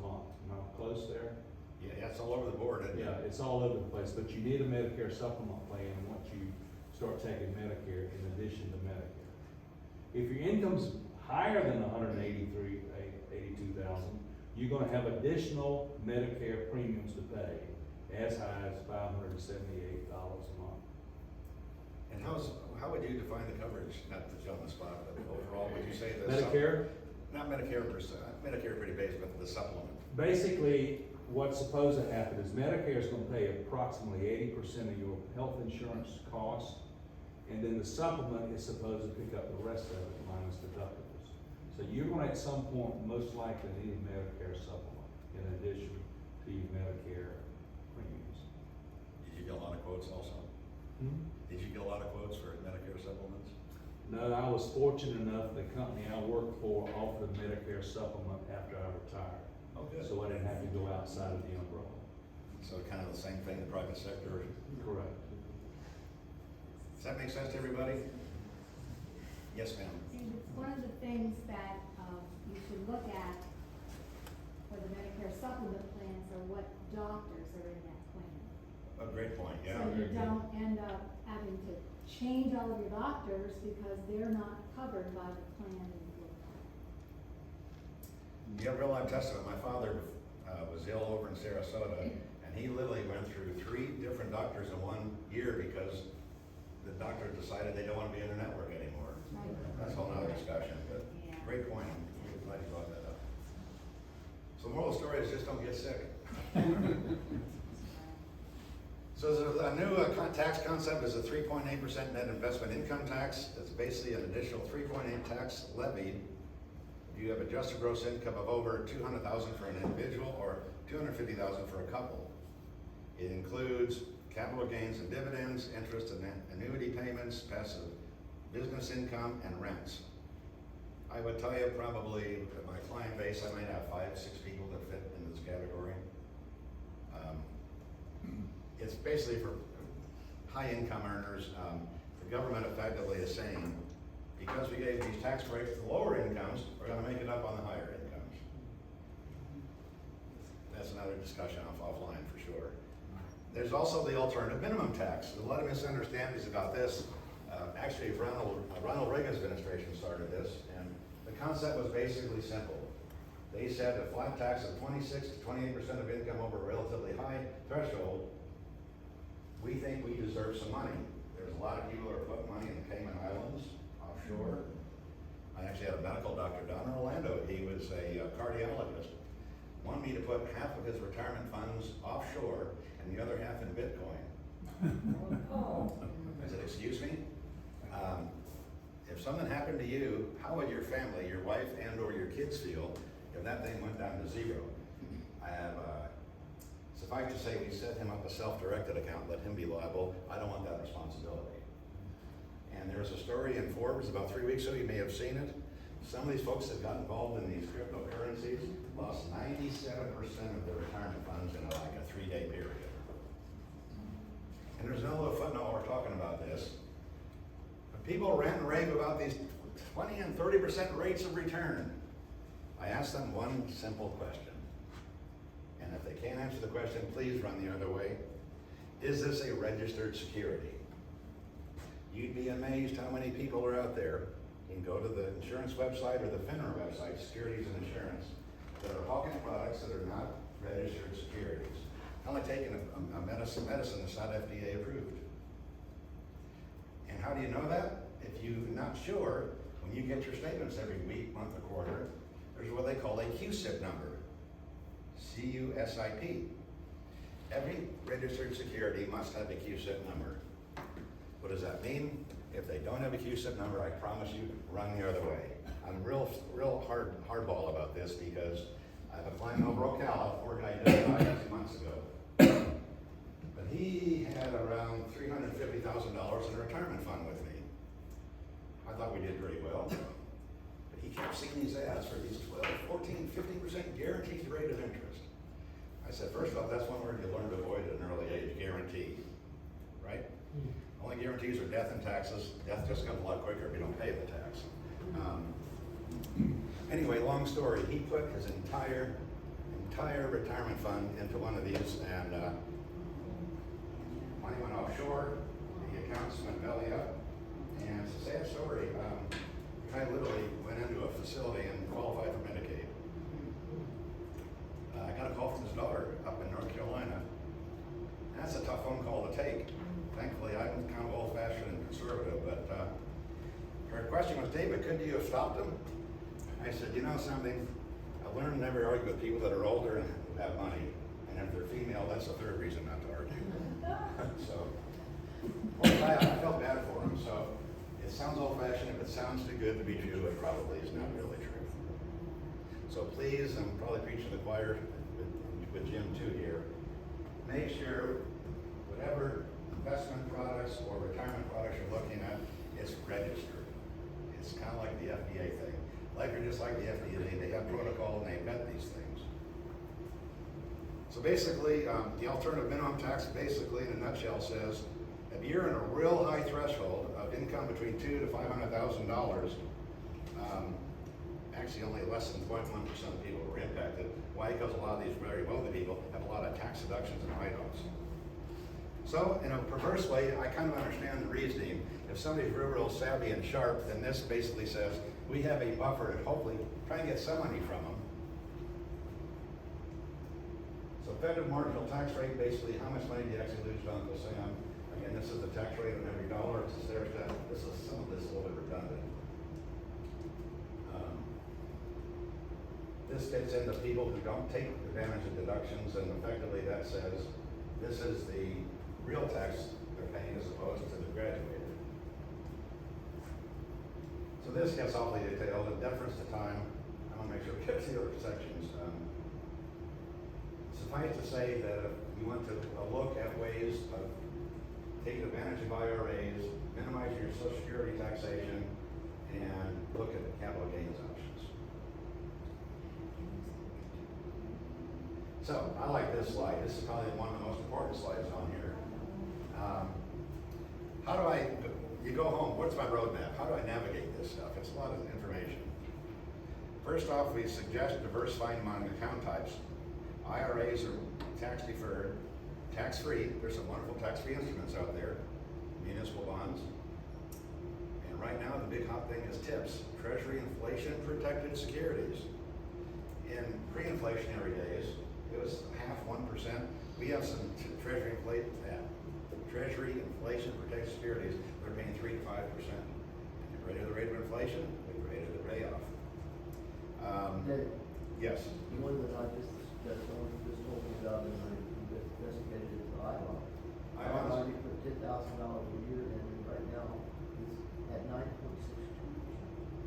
month. Am I close there? Yeah, it's all over the board, isn't it? Yeah, it's all over the place, but you need a Medicare supplement plan once you start taking Medicare in addition to Medicare. If your income's higher than $182,000, you're gonna have additional Medicare premiums to pay, as high as $578 a month. And how would you define the coverage, not to jump on the spot, but overall, would you say that? Medicare? Not Medicare per se, Medicare pretty basic, but the supplement. Basically, what's supposed to happen is Medicare is gonna pay approximately 80% of your health insurance costs, and then the supplement is supposed to pick up the rest of it minus deductibles. So you're gonna at some point most likely need a Medicare supplement in addition to your Medicare premiums. Did you get a lot of quotes also? Did you get a lot of quotes for Medicare supplements? No, I was fortunate enough, the company I worked for offered a Medicare supplement after I retired. Oh, good. So I didn't have to go outside of the umbrella. So kind of the same thing, the private sector. Correct. Does that make sense to everybody? Yes, ma'am. And it's one of the things that you should look at for the Medicare supplement plans are what doctors are in that plan. A great point, yeah. So you don't end up having to change all of your doctors because they're not covered by the plan that you look at. You have real life testament. My father was ill over in Sarasota, and he literally went through 3 different doctors in 1 year because the doctor decided they don't want to be in their network anymore. Right. That's a whole nother discussion, but Yeah. great point. I'm really glad you brought that up. So the moral of the story is just don't get sick. So there's a new tax concept is a 3.8% net investment income tax. It's basically an additional 3.8 tax levied if you have adjusted gross income of over $200,000 for an individual or $250,000 for a couple. It includes capital gains and dividends, interest and annuity payments, passive business income, and rents. I would tell you probably that my client base, I might have 5, 6 people that fit in this category. It's basically for high income earners. The government effectively is saying, because we gave these tax breaks to lower incomes, we're gonna make it up on the higher incomes. That's another discussion offline for sure. There's also the alternative minimum tax. There's a lot of misunderstandings about this. Actually, Ronald Reagan's administration started this, and the concept was basically simple. They said a flat tax of 26 to 28% of income over a relatively high threshold, we think we deserve some money. There's a lot of people who are putting money in the Cayman Islands, offshore. I actually had a medical doctor down in Orlando. He was a cardiologist. Wanted me to put half of his retirement funds offshore and the other half in Bitcoin. Oh. I said, excuse me? If something happened to you, how would your family, your wife and or your kids feel if that thing went down to zero? I have, suffice to say, we set him up a self-directed account, let him be liable. I don't want that responsibility. And there's a story in Forbes about 3 weeks ago, you may have seen it. Some of these folks that got involved in these cryptocurrencies lost 97% of their retirement funds in like a 3-day period. And there's no little footnote while we're talking about this. But people rant and rave about these 20 and 30% rates of return. I asked them one simple question. And if they can't answer the question, please run the other way. Is this a registered security? You'd be amazed how many people are out there. You can go to the insurance website or the FINRA website, Securities and Insurance, that are hawking products that are not registered securities. Kind of like taking a medicine that's not FDA approved. And how do you know that? If you're not sure, when you get your statements every week, month, or quarter, there's what they call a CUSIP number. CUSIP. Every registered security must have a CUSIP number. What does that mean? If they don't have a CUSIP number, I promise you, run the other way. I'm real hardball about this because I have a client in Ocala, a poor guy died a few months ago. But he had around $350,000 in a retirement fund with me. I thought we did very well. But he kept seeing these ads for these 12, 14, 15% guaranteed rate of interest. I said, first off, that's one word you learn to avoid at an early age, guarantee, right? Only guarantees are death and taxes. Death just comes a lot quicker if you don't pay the tax. Anyway, long story. He put his entire retirement fund into one of these, and money went offshore. The accounts went belly up, and it's a sad story. The guy literally went into a facility and qualified for Medicaid. I got a call from his daughter up in North Carolina. That's a tough phone call to take. Thankfully, I'm kind of old-fashioned and conservative, but her question was, David, couldn't you have stopped him? I said, you know something? I learned to never argue with people that are older and who have money. And if they're female, that's the third reason not to argue. So, poor guy, I felt bad for him. So, it sounds old-fashioned. If it sounds too good to be true, it probably is not really true. So please, I'm probably preaching to the choir with Jim too here. Make sure whatever investment products or retirement products you're looking at, it's registered. It's kind of like the FDA thing. Like or just like the FDA, they have protocol and they vet these things. So basically, the alternative minimum tax basically in a nutshell says, if you're in a real high threshold of income between $200,000 to $500,000, actually only less than 0.1% of people were impacted. Why? Because a lot of these very wealthy people have a lot of tax deductions and write-offs. So, in a perverse way, I kind of understand the reasoning. If somebody's real savvy and sharp, then this basically says, we have a buffer and hopefully try and get some money from them. So effective marginal tax rate, basically how much money do you actually lose to Uncle Sam? Again, this is the tax rate on every dollar. It's there. Some of this is a little bit redundant. This gets into people who don't take advantage of deductions, and effectively that says this is the real tax they're paying as opposed to the graduated. So this gets awfully detailed. In deference to time, I want to make sure we get to the other sections. Suffice to say that if you want to look at ways of taking advantage of IRAs, minimizing your Social Security taxation, and look at capital gains options. So, I like this slide. This is probably one of the most important slides on here. You go home, what's my roadmap? How do I navigate this stuff? It's a lot of information. First off, we suggest diversifying among account types. IRAs are tax deferred, tax free. There's some wonderful tax free instruments out there, municipal bonds. right now, the big hot thing is TIPS, Treasury Inflation Protected Securities. In pre-inflationary days, it was 0.5%, 1%. We have some Treasury Inflation Protected Securities, they're paying 3 to 5%. Get ready to the rate of inflation, get ready to the payoff. Dave, Yes. the one that someone just told me about, and I investigated it to IBOM. IBOM? You put $10,000 a year in, and right now, it's at 9.62%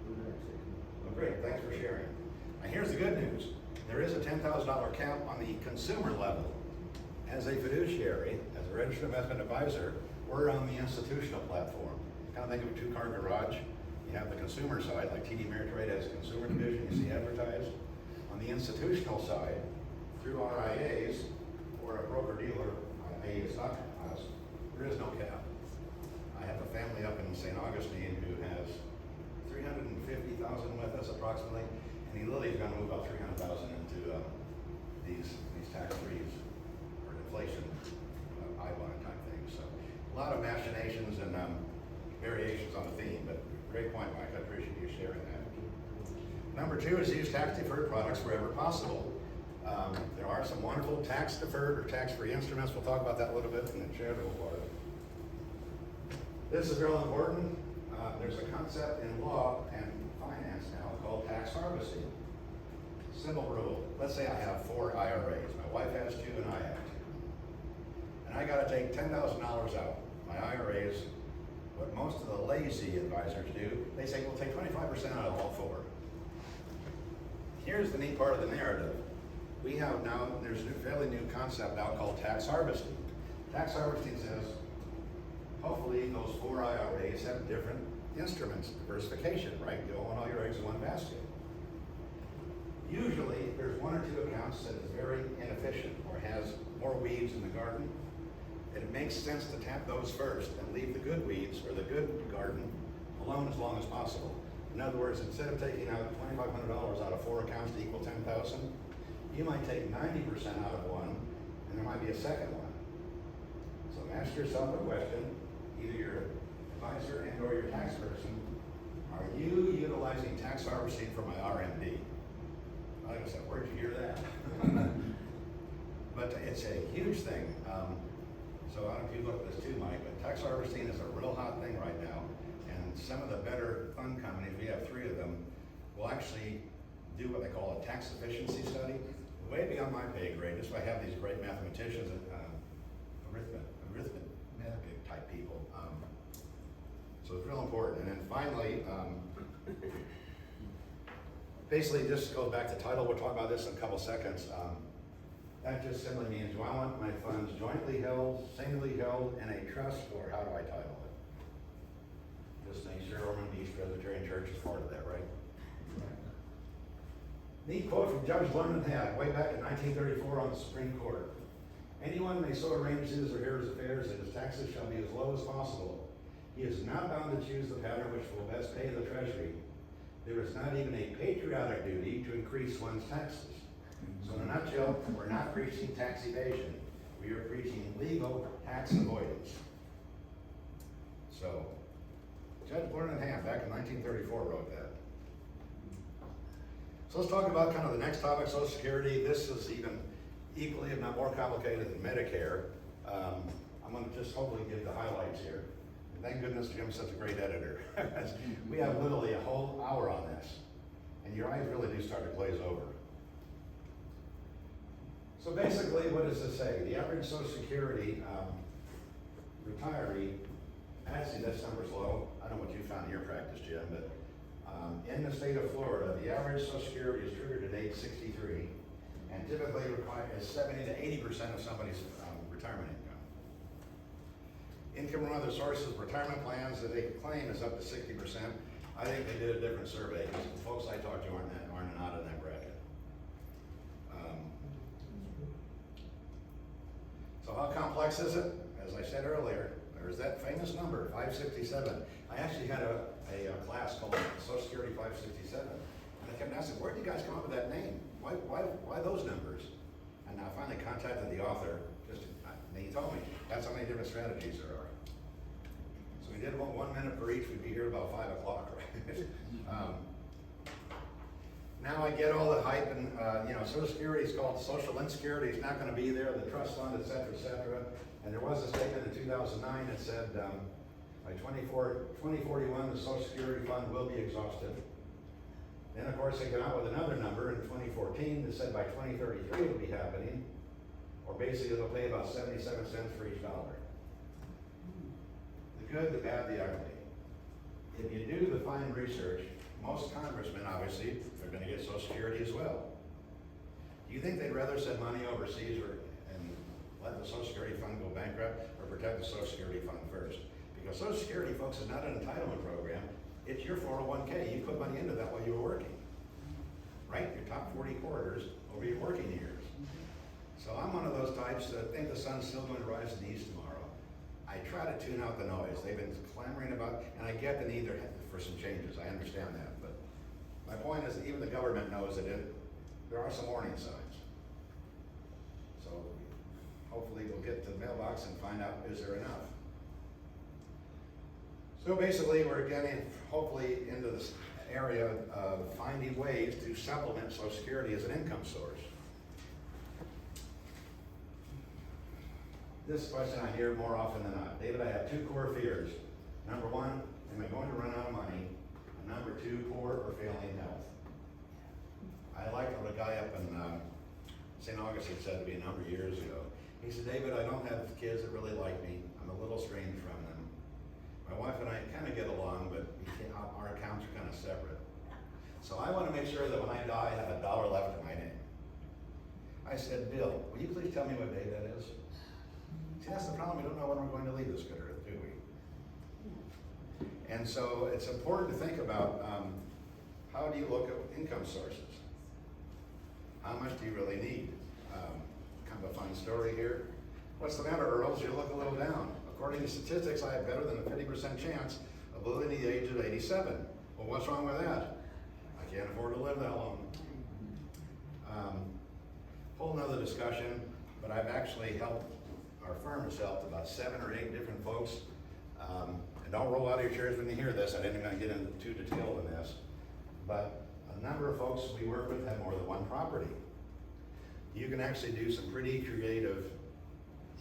for the next 6 months. Well, great, thanks for sharing. Now, here's the good news. There is a $10,000 cap on the consumer level. As a fiduciary, as a registered investment advisor, we're on the institutional platform. Kind of think of a two-car garage. You have the consumer side, like TD Ameritrade has a consumer division, you see advertised. On the institutional side, through RIAs or a broker-dealer, a stock house, there is no cap. I have a family up in St. Augustine who has $350,000 with us approximately, and he literally is gonna move about $300,000 into these tax-frees or inflation I-bond type things. So a lot of machinations and variations on the theme, but great point, Mike. I appreciate you sharing that. Number two is use tax-deferred products wherever possible. There are some wonderful tax-deferred or tax-free instruments. We'll talk about that a little bit in the charitable part. This is real important. There's a concept in law and finance now called tax harvesting. Simple rule. Let's say I have 4 IRAs. My wife has 2 and I have 2. And I gotta take $10,000 out. My IRAs, what most of the lazy advisors do, they say, we'll take 25% out of all 4. Here's the neat part of the narrative. We have now, there's a fairly new concept now called tax harvesting. Tax harvesting says, hopefully those 4 IRAs have different instruments, diversification, right? You don't want all your eggs in one basket. Usually, there's 1 or 2 accounts that is very inefficient or has more weeds in the garden. It makes sense to tap those first and leave the good weeds or the good garden alone as long as possible. In other words, instead of taking out $2,500 out of 4 accounts to equal $10,000, you might take 90% out of one, and there might be a second one. So ask yourself a question, either your advisor and or your tax person, are you utilizing tax harvesting for my RMD? Like I said, where'd you hear that? But it's a huge thing. So I don't know if you look at this too, Mike, but tax harvesting is a real hot thing right now. And some of the better fund companies, we have 3 of them, will actually do what they call a tax efficiency study. Way beyond my pay grade, just by having these great mathematicians and arithmetic type people. So it's real important. And then finally, basically just goes back to title. We'll talk about this in a couple seconds. That just simply means, do I want my funds jointly held, singly held, in a trust, or how do I title it? Just make sure Ormond East Presbyterian Church is part of that, right? Neat quote from Judge Learned Hat, way back in 1934 on the Supreme Court. Anyone may so arrange his or her affairs that his taxes shall be as low as possible. He is not bound to choose the pattern which will best pay the Treasury. There is not even a patriotic duty to increase one's taxes. So in a nutshell, we're not preaching tax evasion. We are preaching legal tax avoidance. So, Judge Learned Hat, back in 1934, wrote that. So let's talk about kind of the next topic, Social Security. This is even equally, if not more complicated than Medicare. I'm going to just hopefully give the highlights here. And thank goodness Jim's such a great editor. We have literally a whole hour on this. And your eyes really do start to glaze over. So basically, what does this say? The average Social Security retiree, actually this number's low. I don't know what you found in your practice, Jim, but in the state of Florida, the average Social Security is triggered at age 63, and typically is 70 to 80% of somebody's retirement income. Income from other sources, retirement plans that they claim is up to 60%. I think they did a different survey, because the folks I talked to aren't not in that bracket. So how complex is it? As I said earlier, there's that famous number, 567. I actually had a class called Social Security 567, and I kept asking, where did you guys come up with that name? Why those numbers? And I finally contacted the author, and he told me that's how many different strategies there are. So we did 1 minute for each, we'd be here about 5 o'clock, right? Now I get all the hype and, Social Security is called social insecurity, it's not gonna be there, the trust fund, et cetera, et cetera. And there was a statement in 2009 that said, by 2041, the Social Security fund will be exhausted. Then, of course, they came out with another number in 2014 that said by 2033 it'll be happening, or basically they'll pay about 77 cents for each dollar. The good, the bad, the ugly. If you do the fine research, most congressmen, obviously, are gonna get Social Security as well. Do you think they'd rather send money overseas and let the Social Security fund go bankrupt, or protect the Social Security fund first? Because Social Security, folks, is not an entitlement program. It's your 401k. You put money into that while you were working, right? Your top 40 quarters over your working years. So I'm one of those types that think the sun's still going to rise in the east tomorrow. I try to tune out the noise. They've been clamoring about, and I get the need for some changes. I understand that, but my point is that even the government knows that there are some warning signs. So hopefully we'll get to the mailbox and find out, is there enough? So basically, we're getting, hopefully, into this area of finding ways to supplement Social Security as an income source. This question I hear more often than not. David, I have 2 core fears. Number 1, am I going to run out of money? And number 2, poor or failing health. I like what a guy up in St. Augustine said to me a number of years ago. He said, David, I don't have kids that really like me. I'm a little estranged from them. My wife and I kind of get along, but our accounts are kind of separate. So I want to make sure that when I die, I have $1 left in my name. I said, Bill, will you please tell me what day that is? See, that's the problem. We don't know when we're going to leave this good earth, do we? And so it's important to think about how do you look at income sources? How much do you really need? Kind of a fun story here. What's the matter, Earls? You look a little down. According to statistics, I have better than a 50% chance of living to the age of 87. Well, what's wrong with that? I can't afford to live that long. Whole nother discussion, but I've actually helped, our firm has helped about 7 or 8 different folks. And don't roll out of your chairs when you hear this. I didn't even get into too detail in this. But a number of folks we work with have more than one property. You can actually do some pretty creative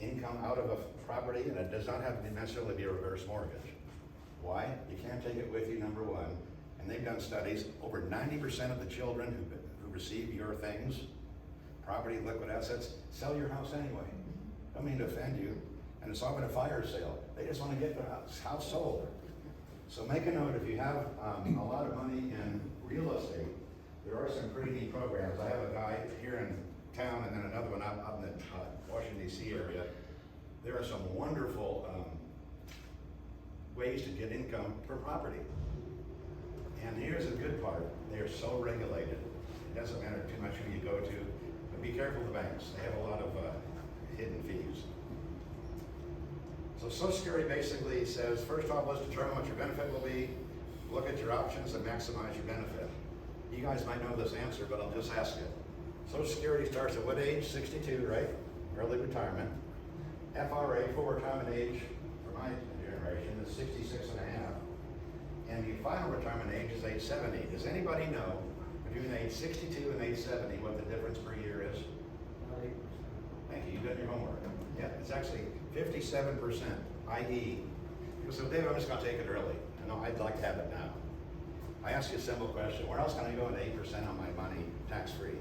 income out of a property, and it does not have to necessarily be a reverse mortgage. Why? You can't take it with you, number 1. And they've done studies, over 90% of the children who receive your things, property, liquid assets, sell your house anyway. Don't mean to offend you. And it's often a fire sale. They just want to get their house sold. So make a note, if you have a lot of money in real estate, there are some pretty neat programs. I have a guy here in town and then another one up in the Washington, D.C. area. There are some wonderful ways to get income per property. And here's the good part. They are so regulated. It doesn't matter too much who you go to, but be careful of the banks. They have a lot of hidden fees. So Social Security basically says, first off, let's determine what your benefit will be. Look at your options and maximize your benefit. You guys might know this answer, but I'll just ask it. Social Security starts at what age? 62, right? Early retirement. FRA, full retirement age, for my generation, is 66 and a half. And the final retirement age is age 70. Does anybody know between age 62 and age 70 what the difference per year is? About 8%. Thank you, you did your homework. Yeah, it's actually 57%, i.e. So David, I'm just gonna take it early. I know I'd like to have it now. I ask you a simple question. Where else can I go at 8% on my money, tax-free?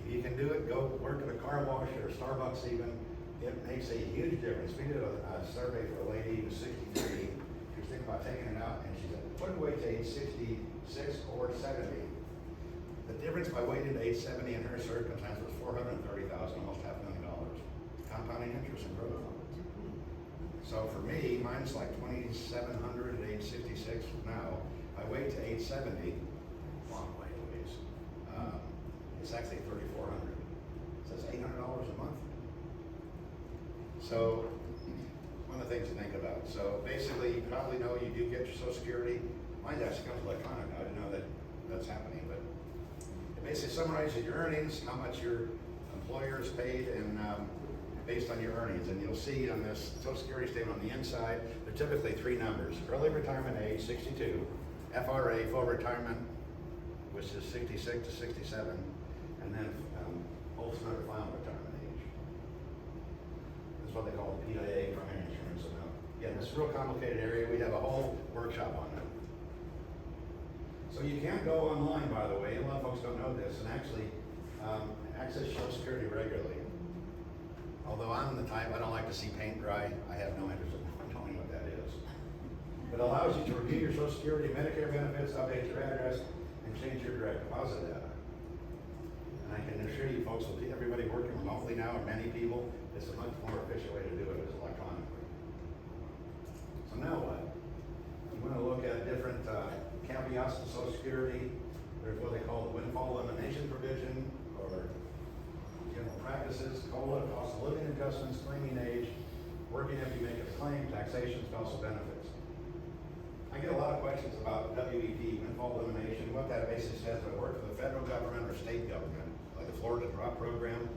If you can do it, go work at a car wash or Starbucks even. It makes a huge difference. We did a survey for a lady who was 63. She was thinking about taking it out, and she said, wouldn't wait to age 66 or 70. The difference by waiting to age 70 in her circumstance was $430,000, almost $500,000. Compounding interest and growth. So for me, mine's like $2,700 at age 66 now. I wait to age 70, long way to ways. It's actually $3,400. So that's $800 a month. So one of the things to think about. So basically, you probably know you do get your Social Security. Mine actually comes electronic. I didn't know that that's happening, but it basically summarizes your earnings, how much your employer is paid, and based on your earnings. And you'll see on this Social Security statement on the inside, they're typically three numbers. Early retirement age, 62. FRA, full retirement, which is 66 to 67. And then ultimate or final retirement age. That's what they call the PIA, primary insurance amount. Again, this is a real complicated area. We have a whole workshop on it. So you can't go online, by the way, a lot of folks don't know this, and actually access Social Security regularly. Although I'm the type, I don't like to see paint dry, I have no interest in knowing what that is. It allows you to review your Social Security, Medicare benefits, update your address, and change your direct deposit data. And I can assure you folks, with everybody working remotely now, or many people, it's a much more efficient way to do it is electronically. So now what? I'm going to look at different caveats to Social Security. There's what they call the windfall elimination provision, or general practices, COLA, cost of living adjustments, claiming age, working if you make a claim, taxation, spousal benefits. I get a lot of questions about WEP, windfall elimination. What that basically says, if I work for the federal government or state government, like the Florida Drop Program,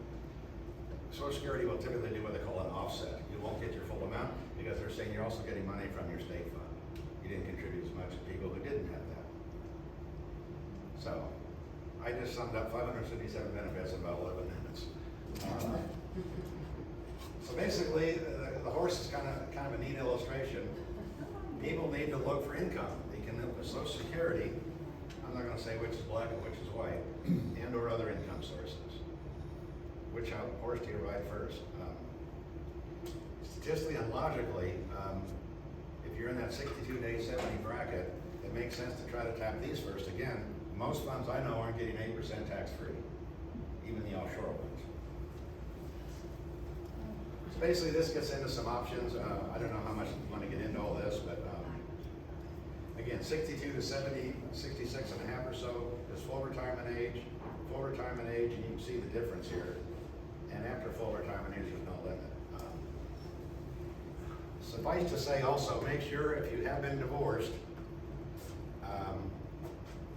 Social Security will typically do what they call an offset. You won't get your full amount because they're saying you're also getting money from your state fund. You didn't contribute as much as people who didn't have that. So, I just summed up 557 benefits in about 11 minutes. So basically, the horse is kind of a neat illustration. People need to look for income. They can look for Social Security. I'm not going to say which is black and which is white, and or other income sources. Which horse do you ride first? Statistically and logically, if you're in that 62-day 70 bracket, it makes sense to try to tap these first. Again, most funds I know aren't getting 8% tax-free, even the offshore ones. So basically, this gets into some options. I don't know how much you want to get into all this, but again, 62 to 70, 66 and a half or so is full retirement age. Full retirement age, and you can see the difference here. And after full retirement age, there's no limit. Suffice to say also, make sure if you have been divorced,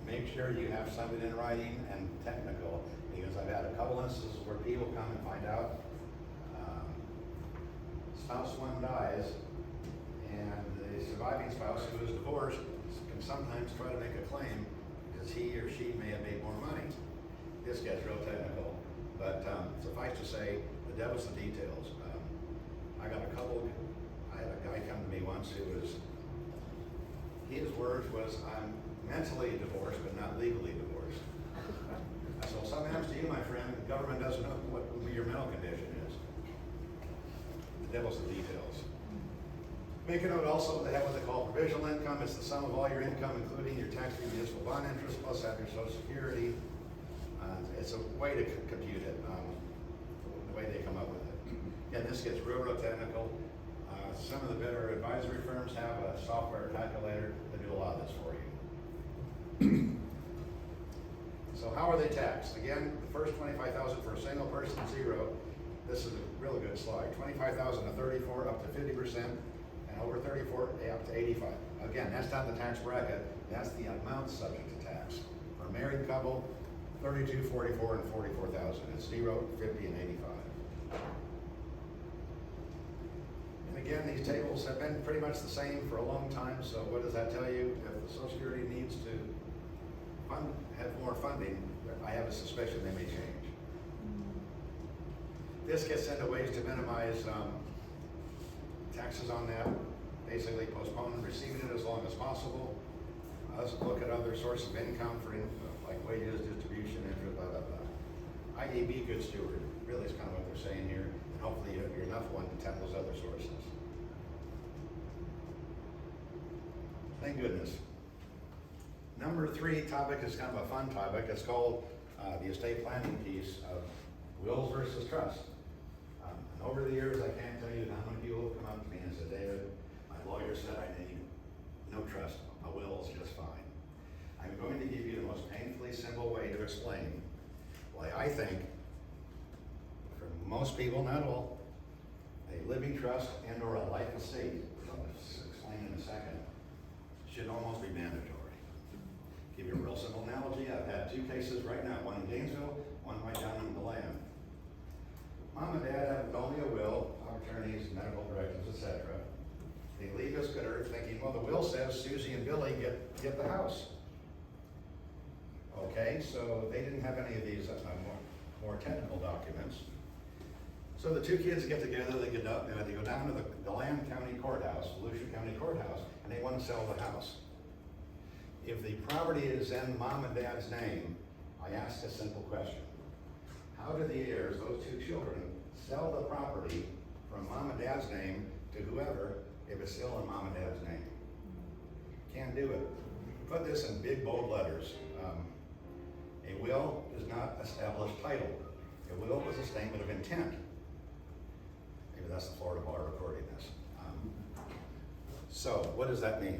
make sure you have something in writing and technical, because I've had a couple instances where people come and find out spouse one dies, and the surviving spouse who is divorced can sometimes try to make a claim because he or she may have made more money. This gets real technical, but suffice to say, the devil's the details. I had a guy come to me once who was, his words was, I'm mentally divorced, but not legally divorced. I said, well, something happens to you, my friend, the government doesn't know what your mental condition is. The devil's the details. Make a note also, they have what they call provisional income. It's the sum of all your income, including your tax-free municipal bond interest, plus have your Social Security. It's a way to compute it, the way they come up with it. Again, this gets real technical. Some of the better advisory firms have a software calculator that do a lot of this for you. So how are they taxed? Again, the first $25,000 for a single person, 0. This is a really good slide. $25,000 to 34, up to 50%, and over 34, up to 85. Again, that's not the tax bracket. That's the amount subject to tax. For a married couple, 32, 44, and 44,000. It's 0, 50, and 85. And again, these tables have been pretty much the same for a long time, so what does that tell you? If the Social Security needs to have more funding, I have a suspicion they may change. This gets into ways to minimize taxes on that. Basically postpone receiving it as long as possible. Let's look at other sources of income for like wages, distribution, interest, blah, blah, blah. i.e. be a good steward, really is kind of what they're saying here. And hopefully you're enough one to tap those other sources. Thank goodness. Number 3 topic is kind of a fun topic. It's called the estate planning piece of wills versus trust. And over the years, I can't tell you how many people have come up to me and said, David, my lawyer said I need no trust. A will is just fine. I'm going to give you the most painfully simple way to explain why I think, for most people, not all, a living trust and or a life estate, which I'll explain in a second, should almost be mandatory. Give you a real simple analogy. I've had 2 cases right now, one in Gainesville, one right down in DeLand. Mom and Dad have only a will medical directives, etc. The legalists are thinking, well, the will says Susie and Billy get the house. Okay, so they didn't have any of these more technical documents. So the two kids get together, they go down to the Deland County Courthouse, Volusia County Courthouse, and they want to sell the house. If the property is in mom and dad's name, I ask a simple question. How do the heirs, those two children, sell the property from mom and dad's name to whoever if it's still in mom and dad's name? Can't do it. Put this in big bold letters. A will does not establish title. A will is a statement of intent. Maybe that's the Florida bar recording this. So what does that mean?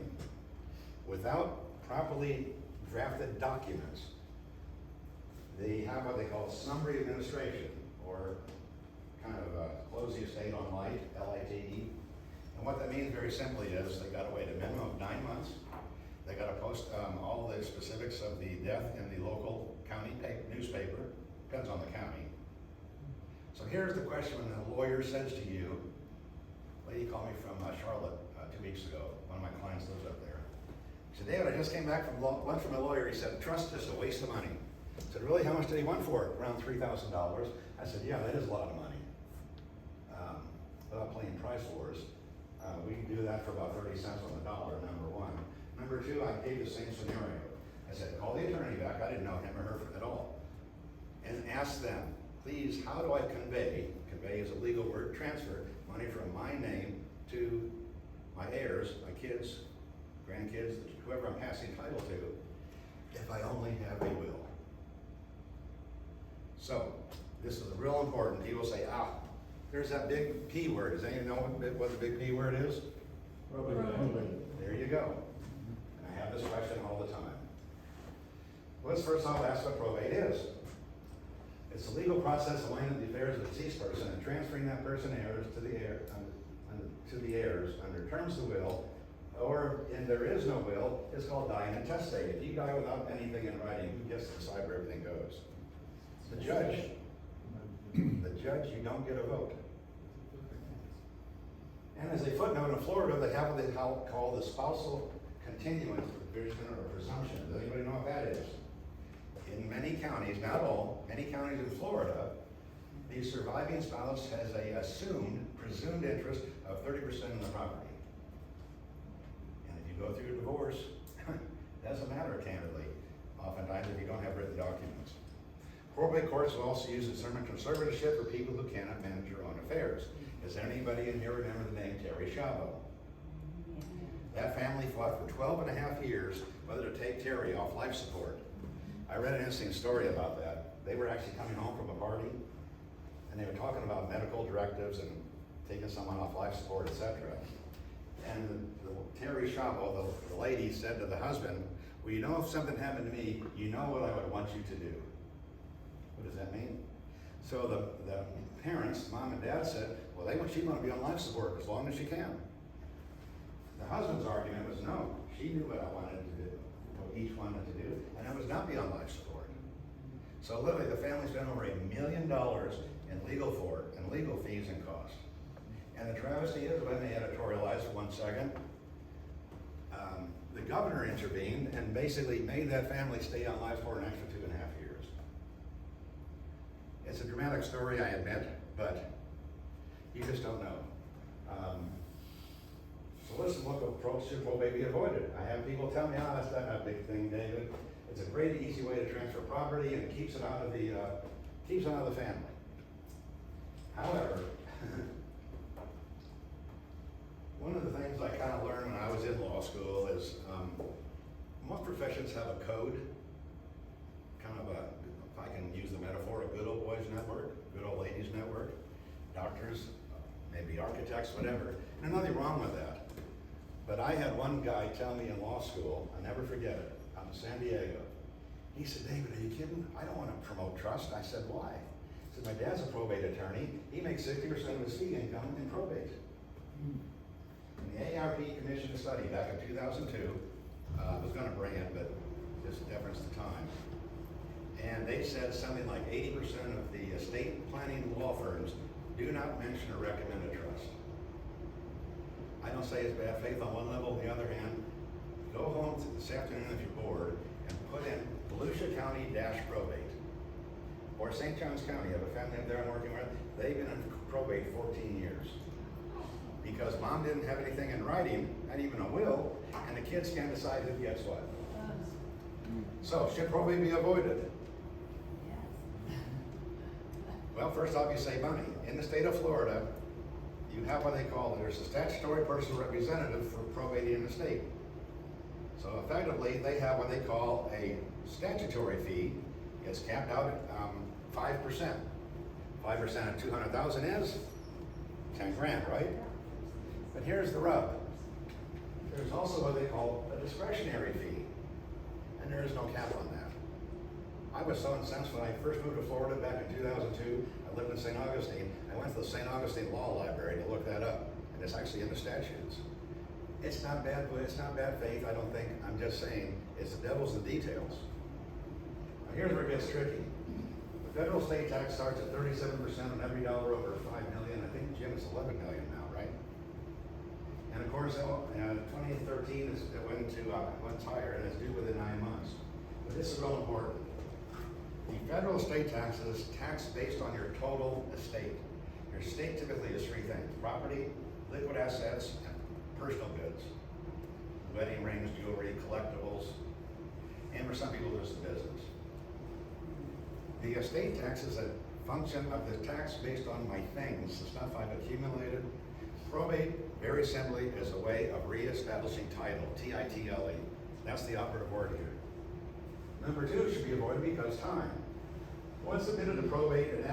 Without properly drafted documents, they have what they call summary administration, or kind of close the estate on light, L-I-T-E. And what that means very simply is they got to wait a minimum of 9 months. They got to post all the specifics of the death in the local county newspaper, depends on the county. So here's the question when the lawyer says to you, a lady called me from Charlotte 2 weeks ago, one of my clients lives up there. She said, David, I just came back from lunch from a lawyer. He said, trust is a waste of money. I said, really, how much did he want for it? Around $3,000. I said, yeah, that is a lot of money. Without playing price wars, we can do that for about 30 cents on the dollar, number one. Number two, I gave the same scenario. I said, call the attorney back. I didn't know him or her at all. And ask them, please, how do I convey is a legal word, transfer money from my name to my heirs, my kids, grandkids, whoever I'm passing title to, if I only have a will. So, this is real important. People say, there's that big P word. Does anyone know what the big P word is? There you go. And I have this question all the time. Let's first off ask what probate is. It's a legal process aligning the affairs of a deceased person and transferring that person heirs to the heirs under terms of the will, or if there is no will, it's called dying intestate. If you die without anything in writing, who gets to decide where everything goes? The judge. The judge, you don't get a vote. And as a footnote, in Florida, they have what they call the spousal continuance provision or presumption. Does anybody know what that is? In many counties, not all, many counties in Florida, the surviving spouse has a presumed interest of 30% in the property. And if you go through a divorce, it doesn't matter, candidly, oftentimes if you don't have written documents. Probate courts will also use the term conservatorship for people who cannot manage their own affairs. Does anybody in here remember the name Terry Chabot? That family fought for 12 and a half years whether to take Terry off life support. I read an interesting story about that. They were actually coming home from a party, and they were talking about medical directives and taking someone off life support, etc. And Terry Chabot, the lady, said to the husband, well, you know, if something happened to me, you know what I would want you to do. What does that mean? So the parents, mom and dad, said, well, she's going to be on life support as long as she can. The husband's argument was, no, she knew what I wanted to do, what each wanted to do, and I was not be on life support. So literally, the family spent over $1 million in legal fees and costs. And the travesty is, if I may editorialize for 1 second, the governor intervened and basically made that family stay on life for an extra 2.5 years. It's a dramatic story, I admit, but you just don't know. So listen, what approach should probate be avoided? I have people tell me, that's not a big thing, David. It's a great, easy way to transfer property, and it keeps it out of the family. However, one of the things I kind of learned when I was in law school is most professions have a code, kind of a, if I can use the metaphor, a good old boys network, good old ladies network, doctors, maybe architects, whatever. And there's nothing wrong with that. But I had one guy tell me in law school, I'll never forget it, out in San Diego. He said, David, are you kidding? I don't want to promote trust. I said, why? He said, my dad's a probate attorney. He makes 60% of his fee income in probate. And the ARP commissioned a study back in 2002. I was going to bring it, but just deference to time. And they said something like 80% of the estate planning law firms do not mention or recommend a trust. I don't say it's bad faith on one level. On the other hand, go home this afternoon if you're bored and put in Volusia County probate. Or St. Johns County, I have a family up there I'm working with, they've been in probate 14 years. Because mom didn't have anything in writing, not even a will, and the kids can't decide who gets what. So, should probate be avoided? Well, first off, you save money. In the state of Florida, you have what they call, there's a statutory personal representative for probating in the state. So effectively, they have what they call a statutory fee. It's capped out at 5%. 5% of 200,000 is 10 grand, right? But here's the rub. There's also what they call a discretionary fee, and there is no cap on that. I was so incensed when I first moved to Florida back in 2002. I lived in St. Augustine. I went to the St. Augustine Law Library to look that up, and it's actually in the statutes. It's not bad, but it's not bad faith, I don't think. I'm just saying, it's the devil's in the details. Now here's where it gets tricky. The federal state tax starts at 37% on every dollar over 5 million. I think, Jim, it's 11 million now, right? And of course, 2013 it went higher, and it's due within 9 months. But this is real important. The federal estate tax is taxed based on your total estate. Your estate typically is three things: property, liquid assets, and personal goods. Wedding rings, jewelry, collectibles, and for some people, there's the business. The estate tax is a function of the tax based on my things, the stuff I've accumulated. Probate, very simply, is a way of reestablishing title, T-I-T-L-E. That's the operative word here. Number two should be avoided because time. Once submitted to probate, it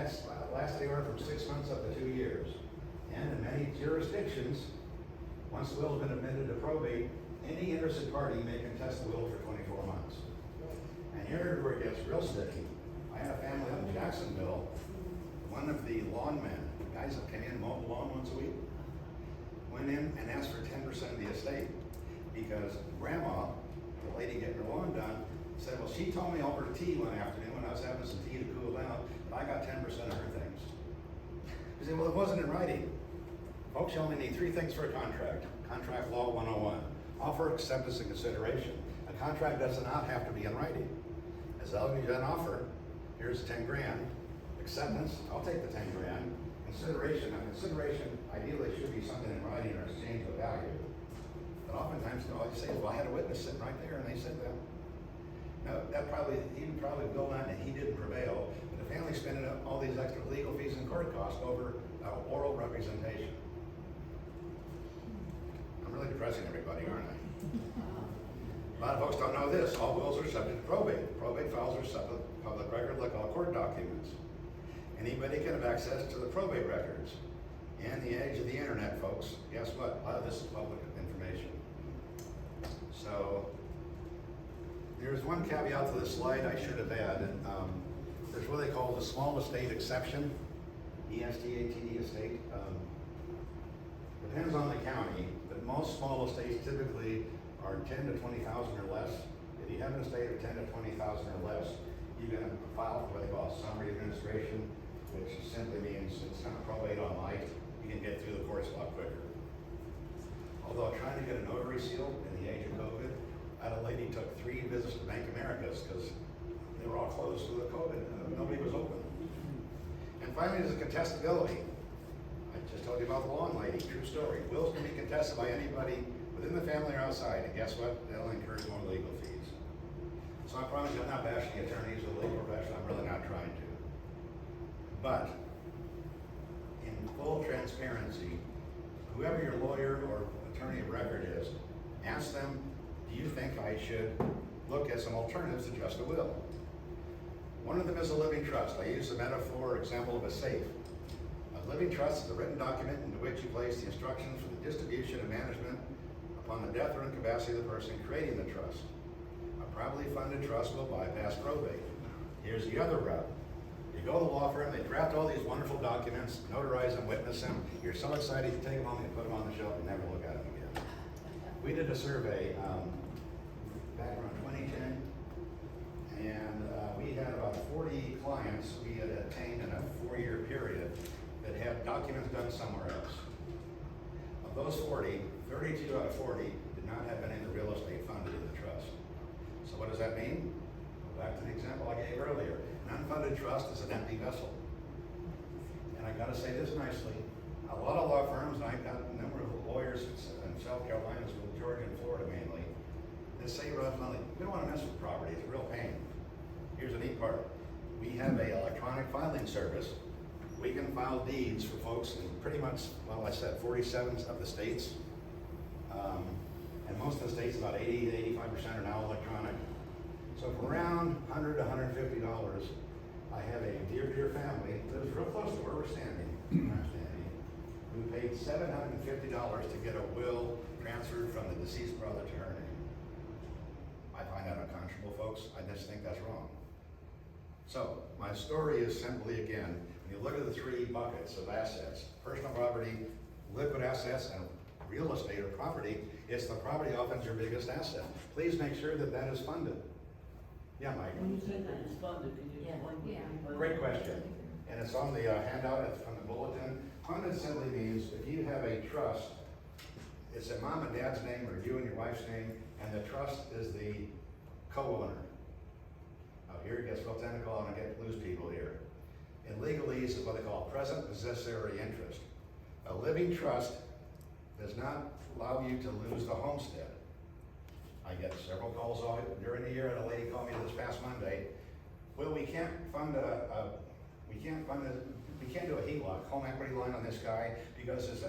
lasts anywhere from 6 months up to 2 years. And in many jurisdictions, once the will has been admitted to probate, any interested party may contest the will for 24 months. And here's where it gets real sticky. I had a family up in Jacksonville. One of the lawn men, guys that came in and mowed the lawn once a week, went in and asked for 10% of the estate because grandma, the lady getting her lawn done, said, well, she told me over tea one afternoon when I was having some tea to cool down, that I got 10% of her things. He said, well, it wasn't in writing. Folks, you only need 3 things for a contract. Contract Law 101. Offer, acceptance, and consideration. A contract does not have to be in writing. As long as you have an offer, here's 10 grand. Acceptance, I'll take the 10 grand. Consideration, now consideration ideally should be something in writing or exchange of value. But oftentimes, all you say is, well, I had a witness sitting right there and they said that. Now, he would probably go on and he didn't prevail, but the family's spending all these extra legal fees and court costs over oral representation. I'm really depressing everybody, aren't I? A lot of folks don't know this. All wills are subject to probate. Probate files are public record like all court documents. Anybody can have access to the probate records. In the age of the internet, folks, guess what? A lot of this is public information. So, there's one caveat to this slide I should have added. There's what they call the small estate exception, E-S-T-A-T-E estate. Depends on the county, but most small estates typically are 10 to 20,000 or less. If you have an estate of 10 to 20,000 or less, you can file for what they call summary administration, which simply means it's kind of probate on life. You can get through the courts a lot quicker. Although trying to get a notary seal in the age of COVID, I had a lady took 3 visits to Bank Americas because they were all closed with the COVID. Nobody was open. And finally, there's a contestability. I just told you about the lawn lady, true story. Wills can be contested by anybody within the family or outside, and guess what? That'll incur more legal fees. So I promise you, I'm not bashing the attorneys or the legal profession. I'm really not trying to. But in full transparency, whoever your lawyer or attorney of record is, ask them, do you think I should look at some alternatives to just a will? One of them is a living trust. I use the metaphor example of a safe. A living trust is a written document into which you place the instructions for the distribution and management upon the death or incapacity of the person creating the trust. A privately funded trust will bypass probate. Here's the other route. You go to the law firm, they draft all these wonderful documents, notarize them, witness them. You're so excited, you take them home, you put them on the shelf, and never look at them again. We did a survey back around 2010, and we had about 40 clients we had attained in a 4-year period that had documents done somewhere else. Of those 40, 32 out of 40 did not have any of the real estate funded in the trust. So what does that mean? Back to the example I gave earlier. An unfunded trust is an empty vessel. And I gotta say this nicely, a lot of law firms, and I've got a number of lawyers in South Carolina, Georgia and Florida mainly, they say, Money, we don't wanna mess with property, it's a real pain. Here's the neat part. We have a electronic filing service. We can file deeds for folks in pretty much, well, I said 47 of the states. And most of the states, about 80 to 85% are now electronic. So for around $100 to $150, I have a dear family that is real close to where we're standing, who paid $750 to get a will transferred from the deceased brother to her name. I find that unconscionable, folks. I just think that's wrong. So my story is simply, again, when you look at the three buckets of assets, personal property, liquid assets, and real estate or property, it's the property often your biggest asset. Please make sure that that is funded. Yeah, Mike? When you say that it's funded, can you explain what you mean by that? Great question. And it's on the handout, it's from the bulletin. Funded simply means if you have a trust, it's in mom and dad's name or you and your wife's name, and the trust is the co-owner. Now here it gets real technical and I get to lose people here. In legalese is what they call present possessory interest. A living trust does not allow you to lose the homestead. I get several calls on it during the year, and a lady called me this past Monday. Well, we can't we can't do a HELOC, home equity line on this guy because his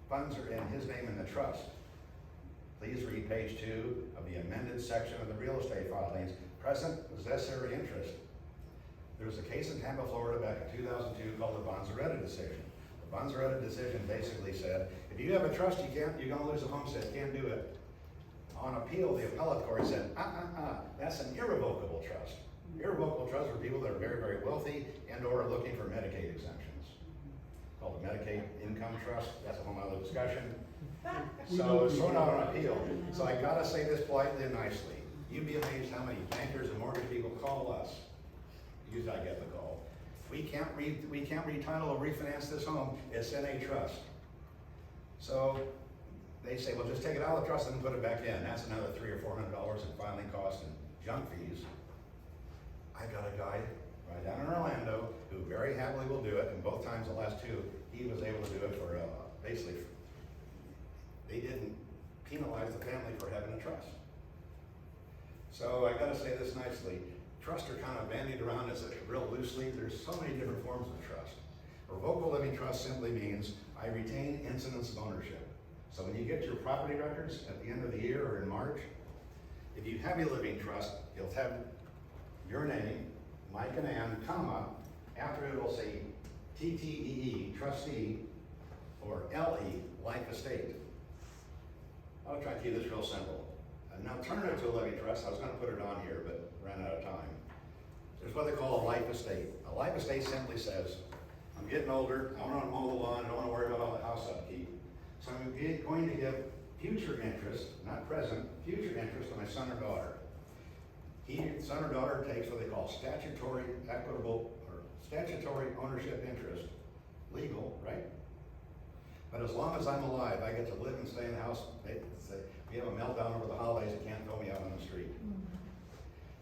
funds are in his name in the trust. Please read page 2 of the amended section of the real estate filings, present possessory interest. There was a case in Tampa, Florida back in 2002 called the Bonzaretta decision. The Bonzaretta decision basically said, if you have a trust, you're gonna lose a homestead, you can't do it. On appeal, the appellate court said, that's an irrevocable trust. Irrevocable trusts are people that are very wealthy and or are looking for Medicaid exemptions. Called the Medicaid Income Trust, that's a whole other discussion. So it's thrown out on appeal. So I gotta say this politely and nicely. You'd be amazed how many bankers and mortgage people call us. Usually I get the call. We can't retitle or refinance this home, it's in a trust. So they say, well, just take it out of the trust and put it back in. That's another $300 or $400 in filing costs and junk fees. I got a guy right down in Orlando who very happily will do it, and both times, the last two, he was able to do it for, basically, they didn't penalize the family for having a trust. So I gotta say this nicely, trusts are kind of bandied around as a real loosely. There's so many different forms of trust. A revocable living trust simply means I retain incidence of ownership. So when you get your property records at the end of the year or in March, if you have a living trust, you'll have your name, Mike and Ann, comma, after it will say TTEE, trustee, or LE, life estate. I'll try to keep this real simple. An alternative to a living trust, I was gonna put it on here, but ran out of time. There's what they call a life estate. A life estate simply says, I'm getting older, I don't wanna mow the lawn, I don't wanna worry about all the house upkeep. So I'm going to give future interest, not present, future interest to my son or daughter. Son or daughter takes what they call statutory equitable or statutory ownership interest, legal, right? But as long as I'm alive, I get to live and stay in the house. We have a meltdown over the holidays, they can't throw me out on the street.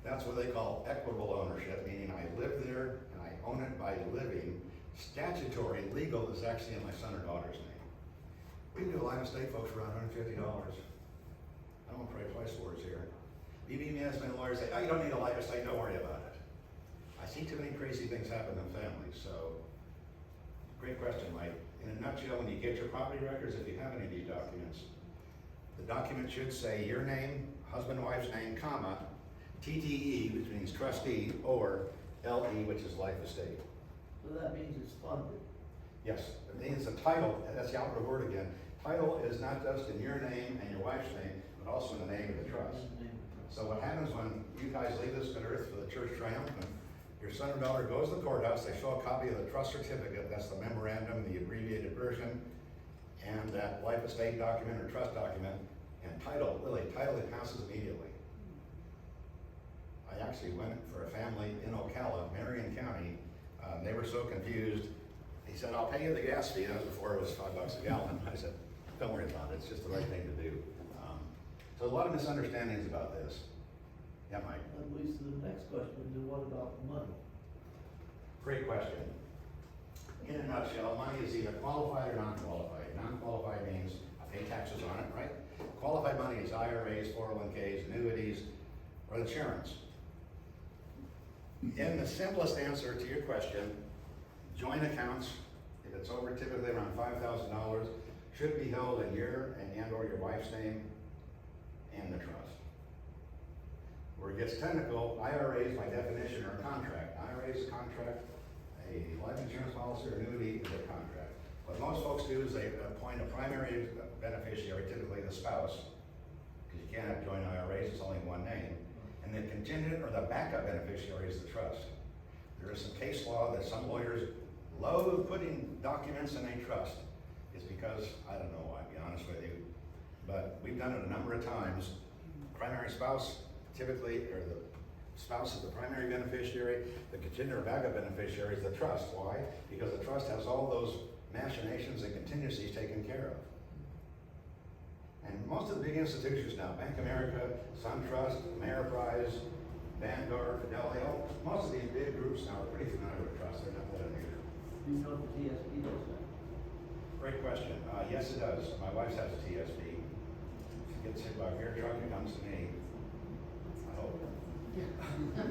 That's what they call equitable ownership, meaning I live there and I own it by living. Statutory, legal is actually in my son or daughter's name. We can do a life estate, folks, for around $150. I don't want to pray twice words here. BB management lawyers say, oh, you don't need a life estate, don't worry about it. I see too many crazy things happen in families, so great question, Mike. In a nutshell, when you get your property records, if you have any of these documents, the document should say your name, husband, wife's name, comma, TTE, which means trustee, or LE, which is life estate. So that means it's funded. Yes, it means the title, that's the operative word again. Title is not just in your name and your wife's name, but also in the name of the trust. So what happens when you guys leave this good earth for the church triumphant, your son or daughter goes to the courthouse, they show a copy of the trust certificate, that's the memorandum, the abbreviated version, and that life estate document or trust document, and title, literally, title it passes immediately. I actually went for a family in Ocala, Marion County. They were so confused. He said, I'll I'll pay you the gas fee. That was before it was $5 a gallon. I said, don't worry about it, it's just the right thing to do. So a lot of misunderstandings about this. Yeah, Mike? That leads to the next question, is what about money? Great question. In a nutshell, money is either qualified or non-qualified. Non-qualified means I pay taxes on it, right? Qualified money is IRAs, 401ks, annuities, or insurance. In the simplest answer to your question, joint accounts, if it's over typically around $5,000, should be held in your and or your wife's name and the trust. Where it gets technical, IRAs by definition are a contract. IRA is a contract, a life insurance policy or annuity is a contract. What most folks do is they appoint a primary beneficiary, typically the spouse, because you can't have joint IRAs, it's only one name. And the contingent or the backup beneficiary is the trust. There is some case law that some lawyers loathe putting documents in a trust. It's because, I don't know why, to be honest with you, but we've done it a number of times. Primary spouse, typically, or the spouse is the primary beneficiary, the contingent or backup beneficiary is the trust. Why? Because the trust has all those machinations and contingencies taken care of. And most of the big institutions now, Bank of America, SunTrust, Ameriprise, Vanguard, Fidelio, most of these big groups now are pretty familiar with trust. They're not that unusual. Do you know if the TSP does that? Great question. Yes, it does. My wife has a TSP. If she gets hit by a beer truck, it comes to me. I hope.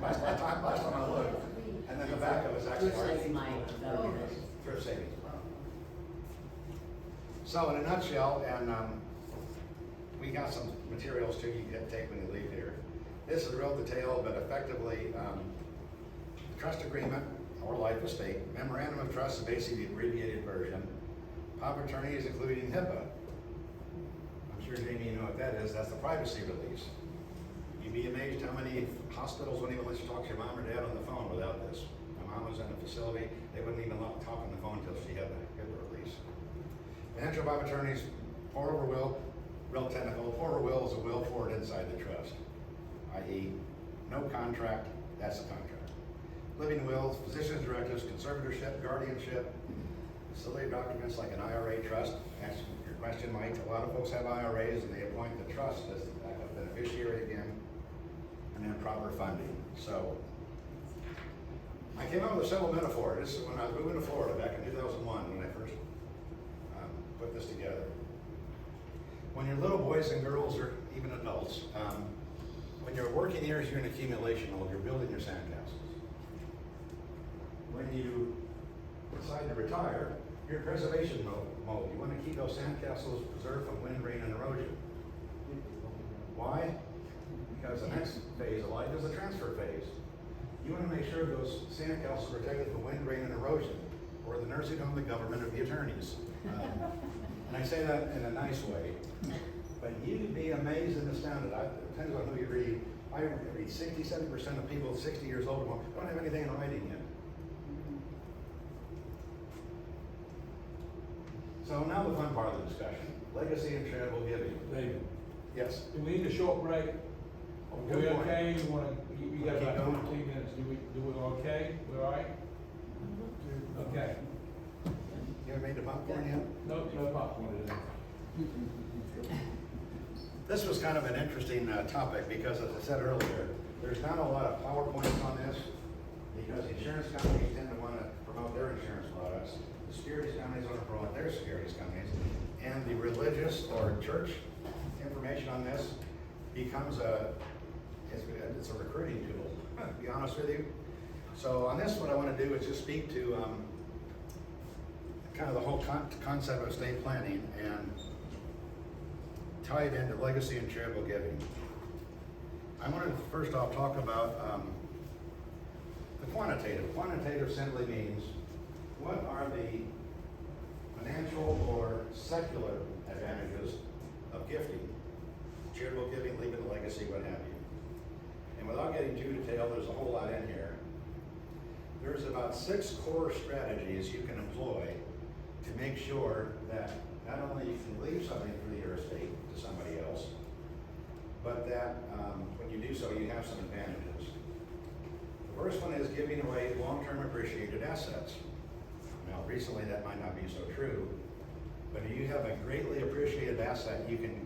Last time I looked. And then the backup is actually. Thrift savings. So in a nutshell, and we got some materials too you can take when you leave here. This is real detail, but effectively, trust agreement or life estate, memorandum of trust is basically the abbreviated version. Power of attorney is including HIPAA. I'm sure, Jamie, you know what that is. That's the privacy release. You'd be amazed how many hospitals wouldn't even let you talk to your mom or dad on the phone without this. My mom was in a facility, they wouldn't even let talk on the phone until she had the HIPAA release. Financial power of attorneys, pour over will, real technical, pour over will is a will forward inside the trust, i.e. no contract, that's a contract. Living wills, physicians, directives, conservatorship, guardianship, facility documents like an IRA trust. Answer your question, Mike. A lot of folks have IRAs and they appoint the trust as the backup beneficiary again, and then proper funding. So I came up with a simple metaphor. This is when I was moving to Florida back in 2001 when I first put this together. When your little boys and girls or even adults, when your working years, you're in accumulation mode, you're building your sandcastles. When you decide to retire, you're in preservation mode. You want to keep those sandcastles preserved from wind, rain, and erosion. Why? Because the next phase of life is the transfer phase. You want to make sure those sandcastles are protected from wind, rain, and erosion, or the nursing home, the government, or the attorneys. And I say that in a nice way. But you'd be amazed and astounded. It depends on who you read. I read 60-70% of people 60 years old don't have anything in writing yet. So now the fun part of the discussion, legacy and charitable giving. David, Yes. do we need a short break? Are we Good point. okay? You got Keep about going. 15 minutes. Do we okay? We all right? Okay. You ever made the popcorn yet? No popcorn today. This was kind of an interesting topic because, as I said earlier, there's not a lot of PowerPoints on this because insurance companies tend to want to promote their insurance products. The securities companies want to promote their securities companies. And the religious or church information on this becomes it's a recruiting tool, to be honest with you. So on this, what I want to do is just speak to kind of the whole concept of estate planning and tie it into legacy and charitable giving. I want to first off talk about the quantitative. Quantitative simply means what are the financial or secular advantages of gifting, charitable giving, leaving a legacy, what have you. And without getting too detailed, there's a whole lot in here. There's about 6 core strategies you can employ to make sure that not only you can leave something for your estate to somebody else, but that when you do so, you have some advantages. The first one is giving away long-term appreciated assets. Now, recently, that might not be so true, but if you have a greatly appreciated asset, you can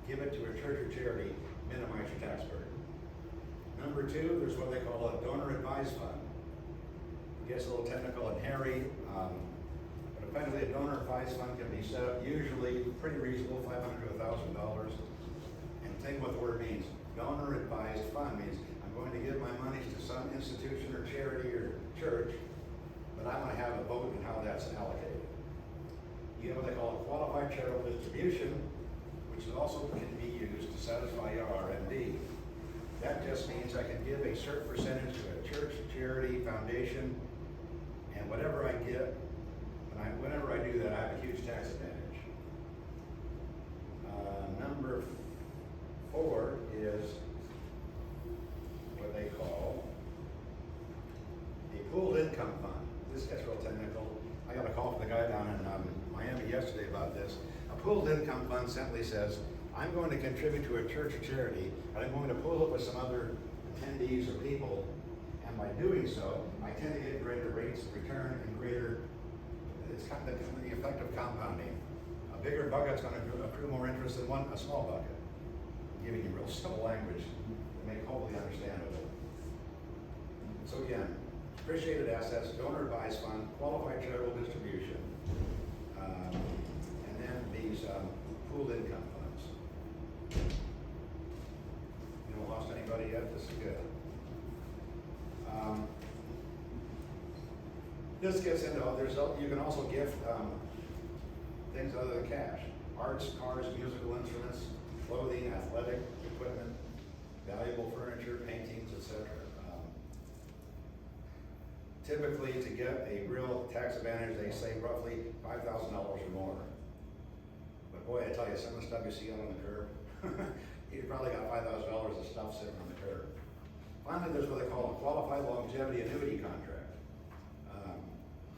give it to a church or charity, minimize your tax burden. Number two, there's what they call a donor advised fund. It gets a little technical and hairy, but effectively a donor advised fund can be set up usually pretty reasonable, $500 to $1,000. And think what the word means. Donor advised fund means I'm going to give my monies to some institution or charity or church, but I'm going to have a vote in how that's allocated. You have what they call a qualified charitable distribution, which also can be used to satisfy your RMD. That just means I can give a certain percentage to a church, charity, foundation, and whatever I get, whenever I do that, I have a huge tax advantage. Number 4 is what they call a pooled income fund. This gets real technical. I got a call from the guy down in Miami yesterday about this. A pooled income fund simply says, I'm going to contribute to a church or charity, and I'm going to pool it with some other attendees or people, and by doing so, I tend to get greater rates of return and greater, it's kind of the effect of compounding. A bigger bucket's going to accrue more interest than a small bucket. I'm giving you real simple language to make hopefully understandable. So again, appreciated assets, donor advised fund, qualified charitable distribution, and then these pooled income funds. You haven't lost anybody yet? This is good. This gets into, you can also gift things other than cash. Arts, cars, musical instruments, clothing, athletic equipment, valuable furniture, paintings, etc. Typically, to get a real tax advantage, they say roughly $5,000 or more. But boy, I tell you, some of the stuff you see out on the curb, you probably got $5,000 of stuff sitting on the curb. Finally, there's what they call a qualified longevity annuity contract.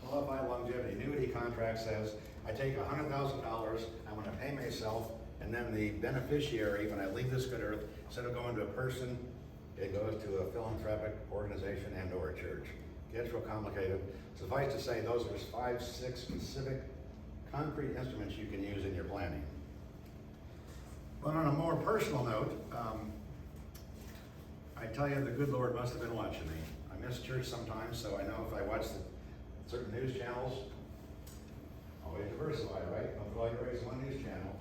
Qualified longevity annuity contract says, I take $100,000, I want to pay myself, and then the beneficiary, when I leave this good earth, instead of going to a person, it goes to a philanthropic organization and or a church. Gets real complicated. Suffice to say, those are 5, 6 specific concrete instruments you can use in your planning. But on a more personal note, I tell you, the good Lord must have been watching me. I miss church sometimes, so I know if I watch certain news channels, always diversify, right? Don't throw your eggs in one news channel.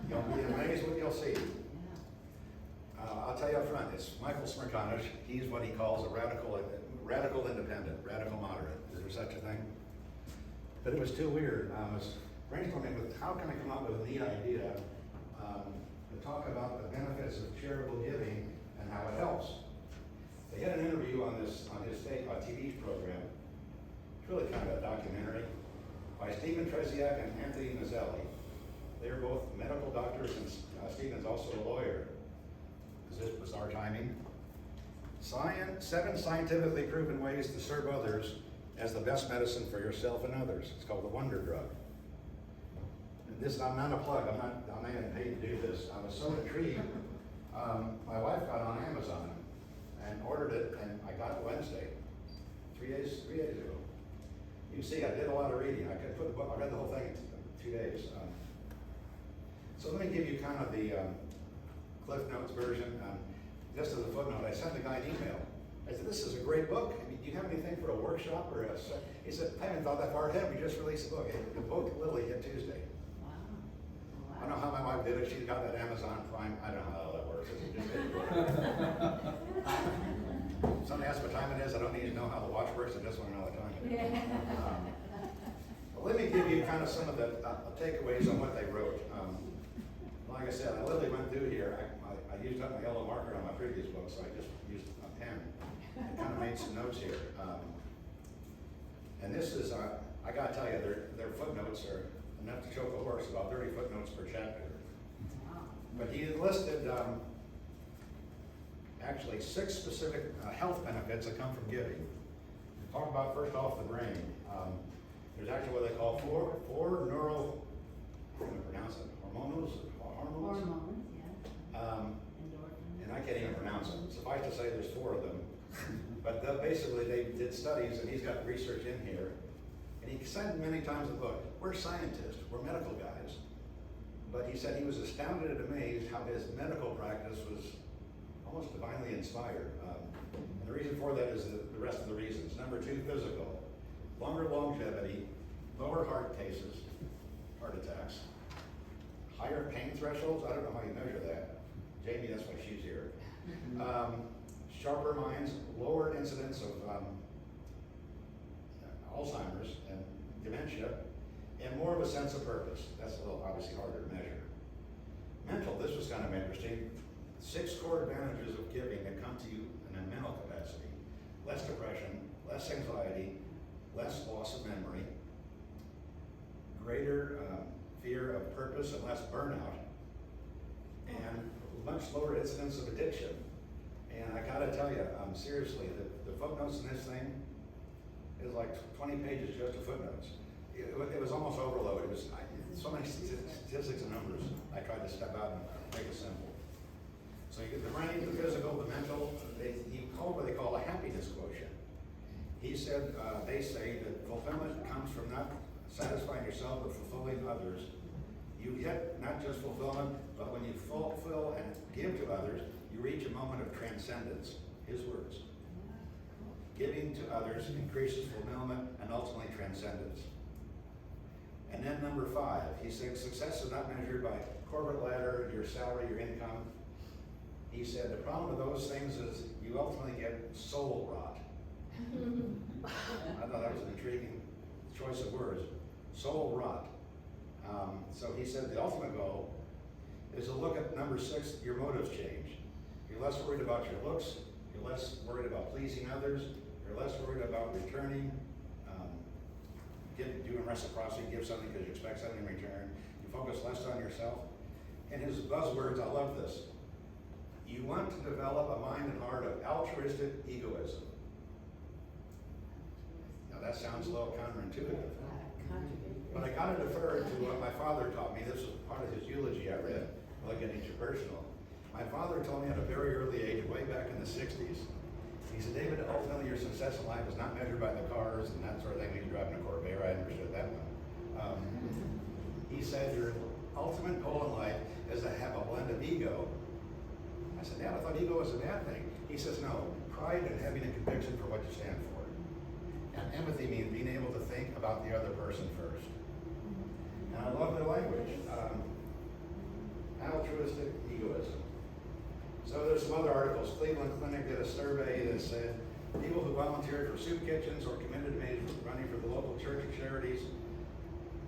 You'll be amazed what you'll see. I'll tell you up front, it's Michael Smerconish. He's what he calls a radical independent, radical moderate. Is there such a thing? But it was too weird. I was brainstorming with how can I come up with a neat idea to talk about the benefits of charitable giving and how it helps. They had an interview on his TV program. It's really kind of a documentary by Stephen Tresiak and Anthony Mazzelli. They're both medical doctors, and Stephen's also a lawyer. Is this bizarre timing? 7 scientifically proven ways to serve others as the best medicine for yourself and others. It's called the Wonder Drug. And this, I'm not a plug. I'm not getting paid to do this. I was so intrigued. My wife got on Amazon and ordered it, and I got it Wednesday, 3 days ago. You can see I did a lot of reading. I read the whole thing in 2 days. So let me give you kind of the Cliff Notes version. Just as a footnote, I sent the guy an email. I said, this is a great book. I mean, do you have anything for a workshop or a... He said, I haven't thought that far ahead. We just released the book. The book literally hit Tuesday. Wow. I don't know how my wife did it. She's got that Amazon Prime. I don't know how that works. Somebody asks what time it is. I don't need to know how the watch works. I just want to know the time it is. Well, let me give you kind of some of the takeaways on what they wrote. Like I said, I literally went through here. I used up my yellow marker on my previous book, so I just used a pen and kind of made some notes here. And this is, I gotta tell you, their footnotes are enough to choke a horse, about 30 footnotes per chapter. Wow. But he listed actually 6 specific health benefits that come from giving. Talk about first off the brain. There's actually what they call four neural, I'm going to pronounce it, hormones? Hormones, yeah. And I can't even pronounce them. Suffice to say, there's 4 of them. But basically, they did studies, and he's got research in here, And he said many times in the book, we're scientists, we're medical guys. But he said he was astounded and amazed how his medical practice was almost divinely inspired. And the reason for that is the rest of the reasons. Number 2, physical. Longer longevity, lower heart cases, heart attacks, higher pain thresholds. I don't know how you measure that. Jamie, that's why she's here. Sharper minds, lower incidence of Alzheimer's and dementia, and more of a sense of purpose. That's a little obviously harder to measure. Mental, this was kind of interesting. 6 core advantages of giving that come to you in a mental capacity. Less depression, less anxiety, less loss of memory, greater fear of purpose and less burnout, and much lower incidence of addiction. And I gotta tell you, seriously, the footnotes in this thing is like 20 pages just of footnotes. It was almost overload. It was so many statistics and numbers. I tried to step out and make it simple. So you get the brain, the physical, the mental. He called what they call a happiness quotient. He said, they say that fulfillment comes from not satisfying yourself but fulfilling others. You get not just fulfillment, but when you fulfill and give to others, you reach a moment of transcendence. His words. Giving to others increases fulfillment and ultimately transcendence. And then number 5, he said success is not measured by corporate ladder, your salary, your income. He said the problem with those things is you ultimately get soul rot. I thought that was an intriguing choice of words. Soul rot. So he said the ultimate goal is to look at number 6, your motives change. You're less worried about your looks, you're less worried about pleasing others, you're less worried about returning, doing reciprocity, give something because you expect something in return. You focus less on yourself. And his buzzwords, I love this. You want to develop a mind and heart of altruistic egoism. Now that sounds a little counterintuitive. But I got to defer to what my father taught me. This was part of his eulogy I read. Well, getting too personal. My father told me at a very early age, way back in the 60s, he said, David, ultimately your success in life is not measured by the cars and that sort of thing. When you're driving a Corvair, I understood that one. He said, your ultimate goal in life is to have a blend of ego. I said, Dad, I thought ego was a bad thing. He says, no, pride and having a conviction for what you stand for. And empathy means being able to think about the other person first. And I love their language. Altruistic egoism. So there's some other articles. Cleveland Clinic did a survey that said people who volunteered for soup kitchens or committed to running for the local church and charities,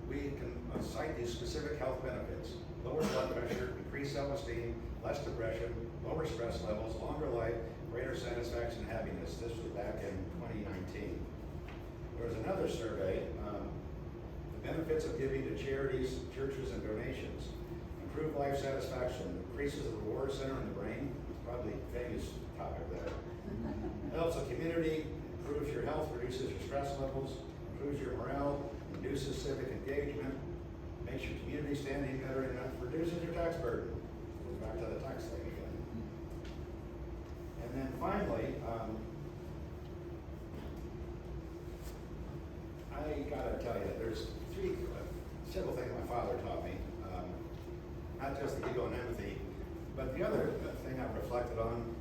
we can cite these specific health benefits. Lower blood pressure, increased self-esteem, less depression, lower stress levels, longer life, greater satisfaction and happiness. This was back in 2019. There was another survey, the benefits of giving to charities, churches, and donations. Improved life satisfaction, increases the reward center in the brain, probably a famous topic there. Helps the community, improves your health, reduces your stress levels, improves your morale, reduces civic engagement, makes your community standing better, and reduces your tax burden. Goes back to the tax thing again. And then finally, I gotta tell you, there's several things my father taught me. Not just the ego and empathy, but the other thing I reflected on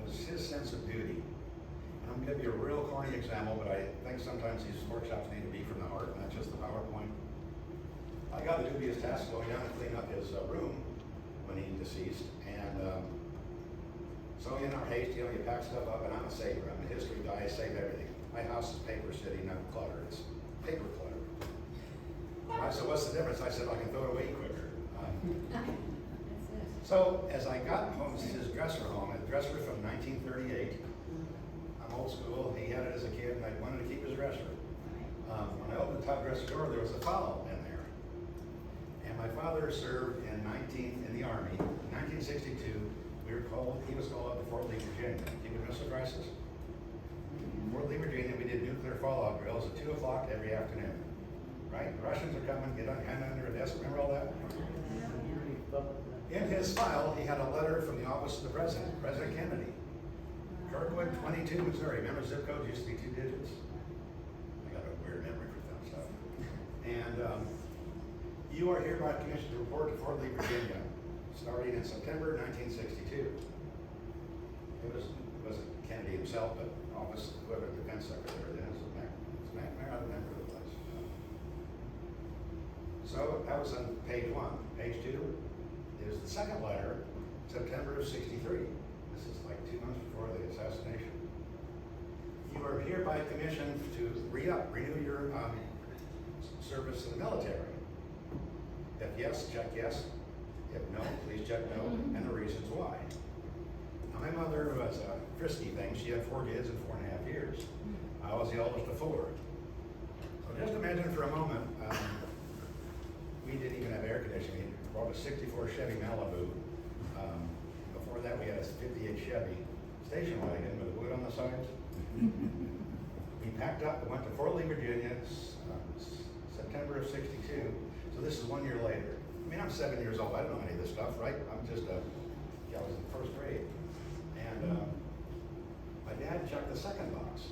was his sense of duty. And I'm gonna give you a real corny example, but I think sometimes these workshops need to be from the heart, not just the PowerPoint. I got the dubious task of going down and clean up his room when he deceased, and so in our haste, you pack stuff up, and I'm a saver. I'm a history guy, I save everything. My house is paper city, not clutter. It's paper clutter. I said, what's the difference? I said, I can throw it away quicker. So as I got home, his dresser home, a dresser from 1938. I'm old school. He had it as a kid, and I wanted to keep his dresser. When I opened the top dresser door, there was a file in there. And my father served in the Army. In 1962, he was called up to Fort Lee, Virginia. Cuban Missile Crisis. Fort Lee, Virginia, we did nuclear fallout drills at 2 o'clock every afternoon. Right? The Russians are coming, hand under a desk. Remember all that? In his file, he had a letter from the office of the president, President Kennedy. Kirkwood, 22, Missouri. Remember zip codes used to be 2 digits? I got a weird You are hereby commissioned to report to Fort Lee, Virginia, starting in September 1962. It wasn't Kennedy himself, but whoever the defense secretary then, so McNamara, I remember the place. So that was on page 1. Page 2 is the second letter, September of '63. This is like 2 months before the assassination. You are hereby commissioned to renew your service in the military. If yes, check yes. If no, please check no, and the reasons why. Now, my mother was a frisky thing. She had 4 kids in 4.5 years. I was the oldest of 4. So just imagine for a moment, we didn't even have air conditioning. We bought a '64 Chevy Malibu. Before that, we had a '58 Chevy station wagon with wood on the sides. We packed up and went to Fort Lee, Virginia, September of '62. So this is 1 year later. I mean, I'm 7 years old. I don't know any of this stuff, right? I was in 1st grade. And my dad checked the second box.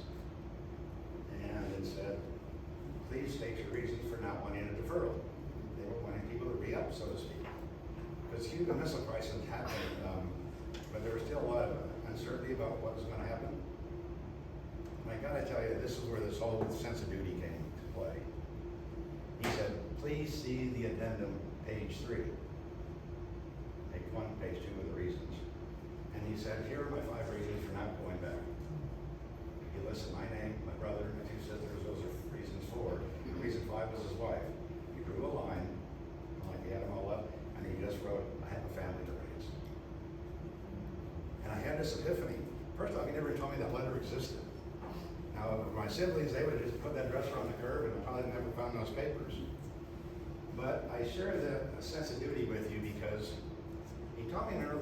And it said, please state your reasons for not wanting a deferral. They were wanting people to re-up, so to speak. Because the missile crisis happened, but there was still a lot of uncertainty about what was going to happen. And I gotta tell you, this is where this whole sense of duty came to play. He said, please see the addendum, page 3. Page 1, page 2 of the reasons. And he said, here are my 5 reasons for not going back. He listed my name, my brother, my 2 sisters, those are reasons 4. Reason 5 was his wife. He drew a line, like he had them all up, and he just wrote, I have a family to raise. And I had this epiphany. First off, he never told me that letter existed. Now, my siblings, they would just put that dresser on the curb and I probably never found those papers. But I share the sense of duty with you because he taught me at a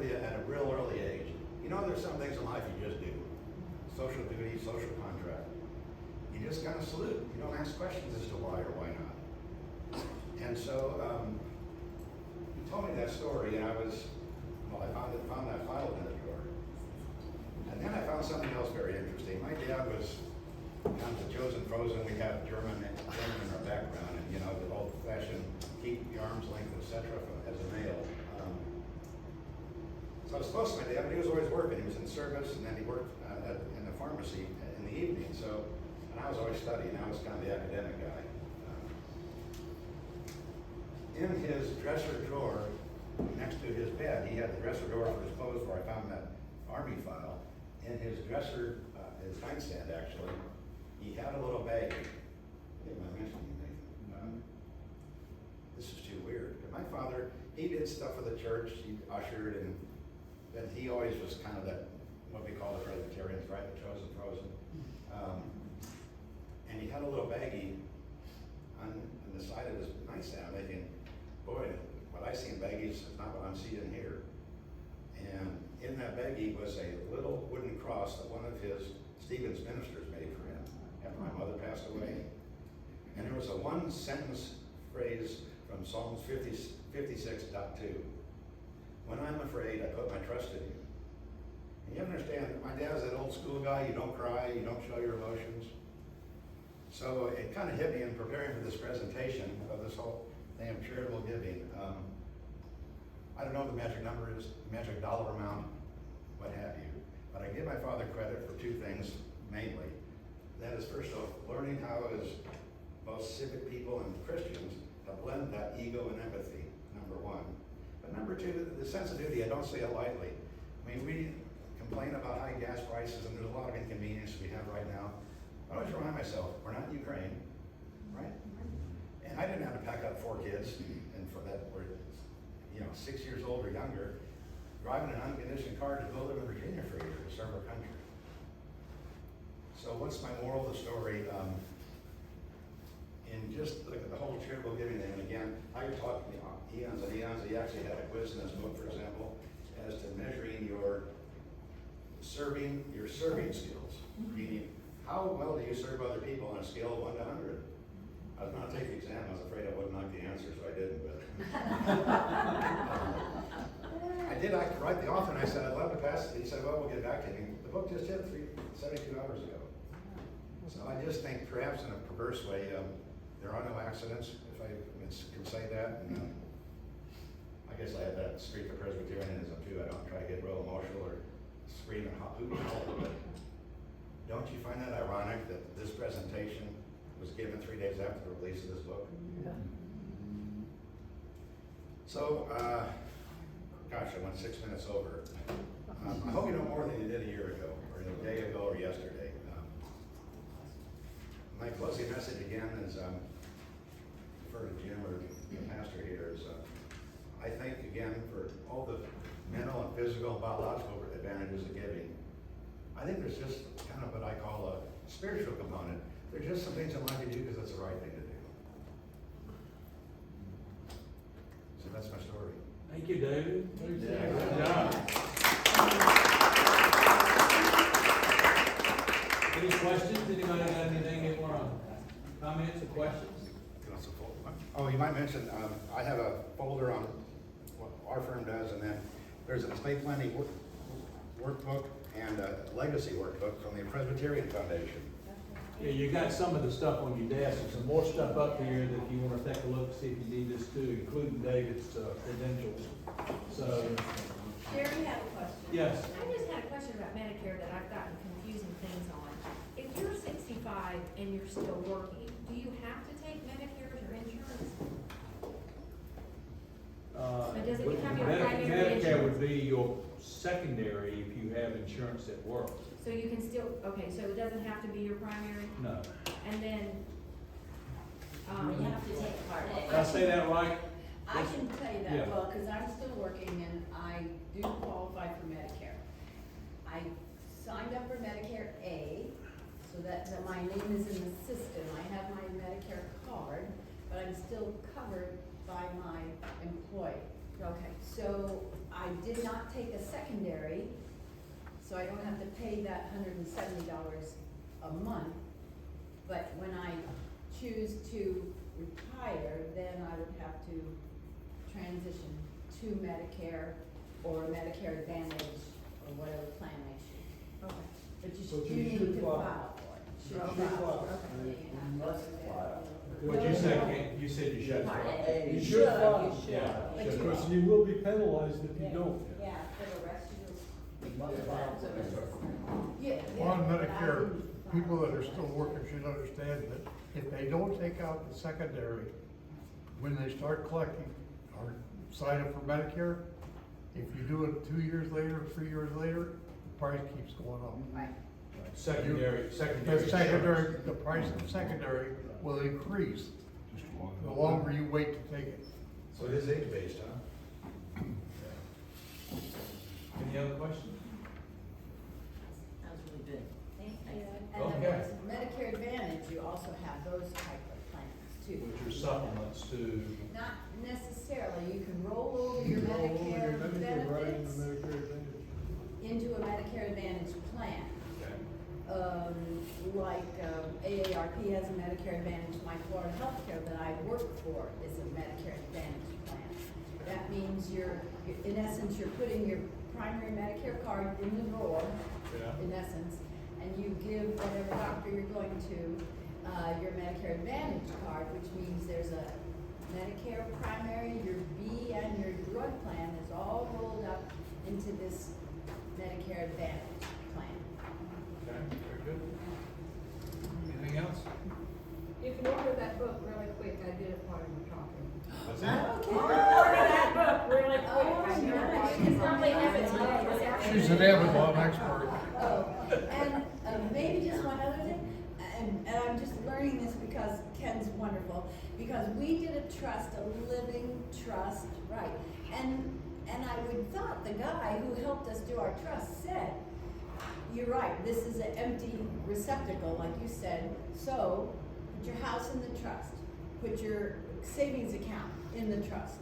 real early age. You know, there's some things in life you just do. Social duty, social contract. You just kind of salute. You don't ask questions as to why or why not. And so he told me that story, and I found that file in the drawer. And then I found something else very interesting. My dad was kind of the chosen frozen. We have German in our background, and you know, the old-fashioned keep your arm's length, etc. as a male. So I was close to my dad, but he was always working. He was in service, and then he worked in the pharmacy in the evening. So, and I was always studying. I was kind of the academic guy. In his dresser drawer, next to his bed, he had the dresser drawer for his clothes where I found that Army file. In his dresser, his nightstand actually, he had a little bag. Am I mentioning anything? This is too weird. But my father, he did stuff for the church. He ushered, and he always was kind of that, what we call the Presbyterians, right? The chosen frozen. And he had a little baggie on the side of his nightstand. I'm thinking, boy, what I see in baggies is not what I'm seeing here. And in that baggie was a little wooden cross that one of his Stephen's ministers made for him after my mother passed away. And there was a 1-sentence phrase from Psalms 56.2. When I'm afraid, I put my trust in you. And you understand, my dad's that old school guy, you don't cry, you don't show your emotions. So it kind of hit me in preparing for this presentation of this whole thing of charitable giving. I don't know what the magic number is, the magic dollar amount, what have you. But I give my father credit for 2 things mainly. That is, first off, learning how as both civic people and Christians to blend that ego and empathy, number 1. But number 2, the sense of duty, I don't say it lightly. I mean, we complain about high gas prices and there's a lot of inconvenience we have right now. I always remind myself, we're not in Ukraine, right? And I didn't have to pack up 4 kids, and for that, we're 6 years old or younger, driving an unconditioned car to go live in Virginia for a year to serve our country. So what's my moral of the story? In just like the whole charitable giving thing, and again, I could talk eons and eons. He actually had a quiz in this book, for example, as to measuring your serving skills. Meaning, how well do you serve other people on a scale of 1 to 100? I was going to take the exam. I was afraid I wouldn't like the answer, so I didn't. But I did write the author, and I said, I'd love to pass it. He said, well, we'll get back to you. The book just hit 72 hours ago. So I just think, perhaps in a perverse way, there are no accidents, if I can say that. And, I guess I have that street for Presbyterianism too. I don't try to get real emotional or scream and hoot and holler, but don't you find that ironic that this presentation was given 3 days after the release of this book? So, gosh, I went 6 minutes over. I hope you know more than you did a year ago, or a day ago, or yesterday. My closing message again is, refer to Jim or the pastor here, is I thank again for all the mental and physical and biological advantages of giving. I think there's just kind of what I call a spiritual component. There's just some things in life you do because it's the right thing to do. So that's my story. Thank you, David. Yeah. Good job. Any questions? Anybody got anything they want to comments or questions? Oh, you might mention, I have a folder on what our firm does, and then there's an estate planning workbook and a legacy workbook from the Presbyterian Foundation. Yeah, you got some of the stuff on your desk. There's some more stuff up here that you want to take a look, see if you need this too, including David's credentials. So, Sherry had a question. yes. I just had a question about Medicare that I've gotten confusing things on. If you're 65 and you're still working, do you have to take Medicare as your insurance? But does it become your primary Medicare insurance? would be your secondary if you have insurance at work. So you can still, okay, so it doesn't have to be your primary? No. And then, You have to take Part A. Did I say that right? I can tell you Yeah. that, well, because I'm still working and I do qualify for Medicare. I signed up for Medicare A, so that my name is in the system. I have my Medicare card, but I'm still covered by my employee. Okay, so I did not take a secondary, so I don't have to pay that $170 a month. But when I choose to retire, then I would have to transition to Medicare or Medicare Advantage or whatever plan I choose. okay. But you need to file for it. Should file. Okay. Must file. What'd you say, Kent? You said you should. Part file. A. You You should should, file. you should. Yeah, But should you file. will. You will be penalized if you don't. Yeah, for the rest you You must file. Yeah. On but I Medicare, didn't file. people that are still working should understand that if they don't take out the secondary, when they start collecting or sign up for Medicare, if you do it 2 years later, 3 years later, the price keeps going up. Right. Secondary. The secondary, the price of secondary will increase Just one. the longer you wait to take it. So it is age-based, huh? Any other questions? That was really good. Thank you. And Okay. then there's Medicare Advantage, you also have those type of plans too. Which are supplements to, Not necessarily, you can roll over your Roll over your Medicare Medicare right into benefits Medicare Advantage. into a Medicare Advantage plan. okay, Like AARP has a Medicare Advantage, my Florida Healthcare that I work for is a Medicare Advantage plan. That means in essence, you're putting your primary Medicare card in the drawer, yeah, in essence, and you give whatever doctor you're going to, your Medicare Advantage card, which means there's a Medicare primary, your B and your drug plan is all rolled up into this Medicare Advantage plan. okay, very good. Anything else? You can order that book really quick, I did it while you were talking. What's that? Okay. Order that book really quick. Oh, I did it while nice. you were Probably talking. have it today. She's an Amazon expert. Oh, and maybe just one other thing, and I'm just learning this because Ken's wonderful, because we did a trust, a living trust, right? And I would thought the guy who helped us do our trust said, you're right, this is an empty receptacle, like you said, so put your house in the trust, put your savings account in the trust,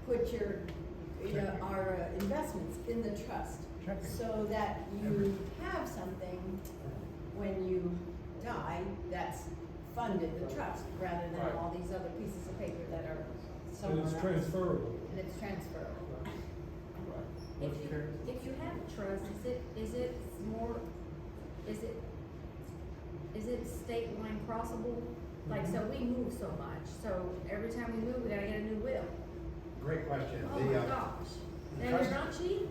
put your, our investments in the trust, Checking. so that you have something when you die that's funded the trust, rather than Right. all these other pieces of paper that are And somewhere it's else. transferable. And it's transferable. If you have a trust, is it state line crossable Like, so we move so much, so every time we move, we gotta get a new will. Great question. Oh my gosh. the And you're trust- not cheap?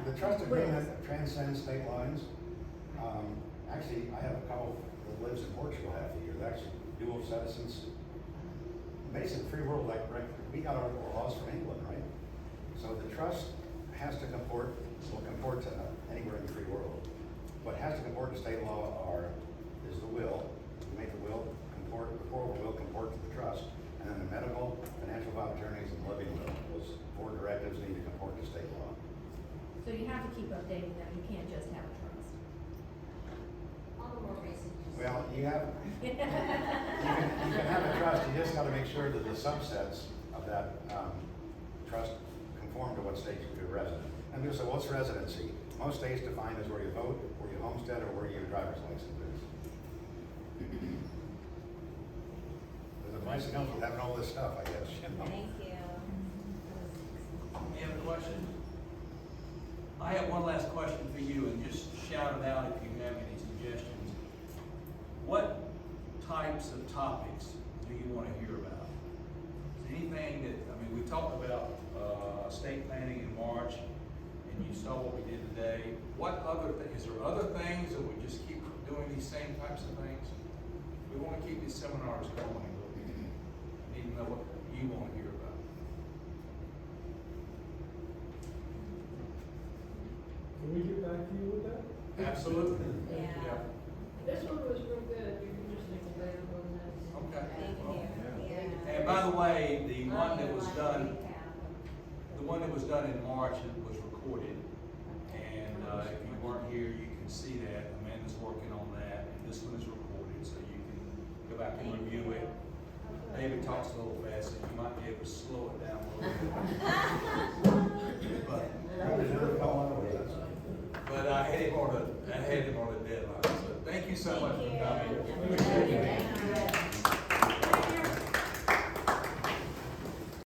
The trust agreement transcends state lines. Actually, I have a couple that lives in Portugal half the year, they're actually dual citizens. Basically, free world, like, right, we got our laws from England, right? So the trust has to comport, will comport to anywhere in the free world. What has to comport to state law is the will, you make the will comport, the oral will comport to the trust, and then the medical, financial power of attorneys, and living will, those four directives need to comport to state law. So you have to keep updating them, you can't just have a trust. All the more reason. Well, you can have a trust, you just gotta make sure that the subsets of that, trust conform to what state you're resident. And people say, what's residency? Most states define as where you vote, where you homestead, or where your driver's license is. There's a nice comes with having all this stuff, I guess, you know? Thank you. Any other questions? I have one last question for you, and just shout it out if you have any suggestions. What types of topics do you want to hear about? Is there anything that, I mean, we talked about, estate planning in March, and you saw what we did today. What other, is there other things, or we just keep doing these same types of things? We want to keep these seminars going, but we need to know what you want to hear about. Can we get back to you with that? Absolutely. Yeah. This one was real good, you can just make a better one than this. Okay. Thank you. Yeah. And by the way, the one that was done in March, it was recorded. And, if you weren't here, you can see that. Amanda's working on that, and this one is recorded, so you can go back and review it. David talks a little fast, so you might be able to slow it down a little bit. But I had him on a deadline, so thank you so much for coming. Appreciate it.